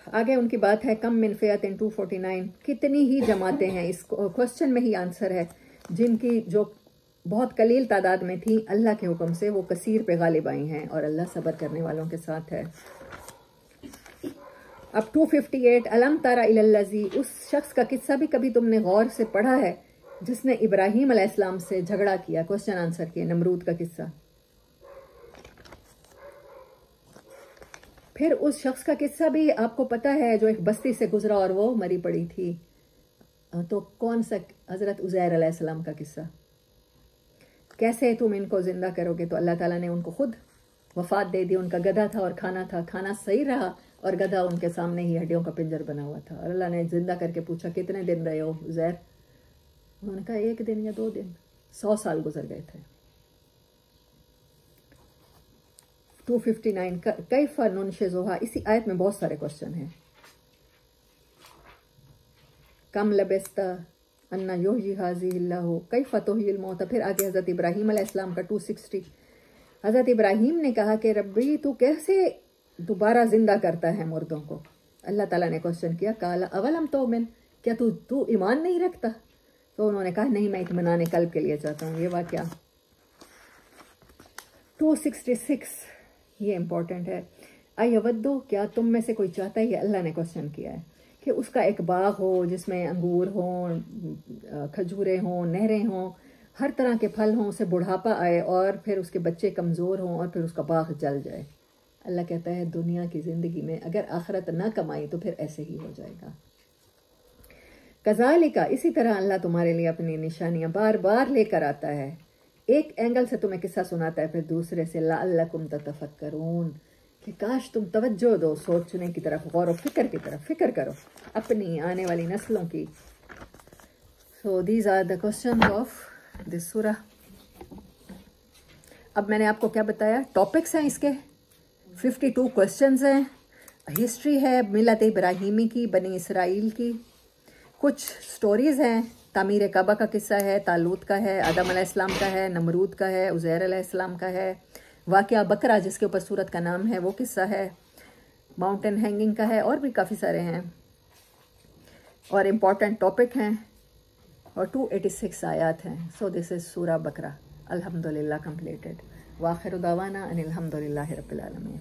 आगे उनकी बात है कम मिन फियतिन 249, कितनी ही जमातें हैं, इस क्वेश्चन में ही आंसर है, जिनकी जो बहुत कलील तादाद में थी, अल्लाह के हुक्म से वो कसीर पे गालिब आई हैं, और अल्लाह सब्र करने वालों के साथ है। अब 258, अलम तारा इलल्लज़ी, उस शख्स का किस्सा भी कभी तुमने गौर से पढ़ा है जिसने इब्राहीम अलैहिस्सलाम से झगड़ा किया, क्वेश्चन आंसर किए, नमरूद का किस्सा। फिर उस शख्स का किस्सा भी आपको पता है जो एक बस्ती से गुजरा और वो मरी पड़ी थी, तो कौन सा? हजरत उज़ैर अलैहिस्सलाम का किस्सा। कैसे तुम इनको जिंदा करोगे? तो अल्लाह ताला ने उनको खुद वफात दे दी। उनका गधा था और खाना था, खाना सही रहा और गधा उनके सामने ही हड्डियों का पिंजर बना हुआ था। और अल्लाह ने जिंदा करके पूछा कितने दिन रहे हो उज़ैर? उन्होंने कहा 1 दिन या 2 दिन। 100 साल गुजर गए थे। 259, कैफ़ा नुनशिज़ुहा, इसी आयत में बहुत सारे क्वेश्चन हैं। कम लबिस्ता अन्ना युहयी हाज़िहिल्लाहु कैफ़ा तुहयिल मौता। फिर आगे हज़रत इब्राहीम अलैहिस्सलाम का 260, हज़रत इब्राहीम ने कहा कि रब्बी तू कैसे दोबारा जिंदा करता है मुर्दों को? अल्लाह ताला ने क्वेश्चन किया, काला अवलम तोमिन, क्या तू ईमान नहीं रखता? तो उन्होंने कहा नहीं, मैं इत्मीनान कल्ब के लिए चाहता हूँ। ये वाक़या 266, ये इंपॉर्टेंट है। अयवद्दो, क्या तुम में से कोई चाहता है, ये अल्लाह ने क्वेश्चन किया है, कि उसका एक बाग हो जिसमें अंगूर हों, खजूरें हों, नहरें हों, हर तरह के फल हों, उसे बुढ़ापा आए और फिर उसके बच्चे कमज़ोर हों और फिर उसका बाग जल जाए। अल्लाह कहता है दुनिया की ज़िंदगी में अगर आखिरत ना कमाई तो फिर ऐसे ही हो जाएगा। कज़ालिका, इसी तरह अल्लाह तुम्हारे लिए अपनी निशानियां बार बार लेकर आता है। एक एंगल से तुम्हें किस्सा सुनाता है, फिर दूसरे से लअल्लकुम ततफक्करून, कि काश तुम तवज्जो दो सोचने की तरफ, गौर व फिक्र की तरफ, फिक्र करो अपनी आने वाली नस्लों की। So these are the question of this सूरा। अब मैंने आपको क्या बताया? टॉपिक्स हैं इसके, 52 क्वेश्चंस हैं, हिस्ट्री है मिल्लत इब्राहीमी की, बनी इसराइल की, कुछ स्टोरीज़ हैं, तामीर काबा का किस्सा है, तालूत का है, आदम अलैहिस्सलाम का है, नमरूद का है, उज़ैर अलैहिस्सलाम का है, वाक़या बकरा जिसके ऊपर सूरत का नाम है वो किस्सा है, माउंटेन हैंगिंग का है, और भी काफ़ी सारे हैं और इम्पॉर्टेंट टॉपिक हैं, और 286 आयात हैं। सो दिस इज़ सूरा बकरा। अल्हम्दुलिल्लाह कंप्लीटेड। वाखिर दावाना अनिल हम्दुलिल्लाहि रब्बिल आलमीन।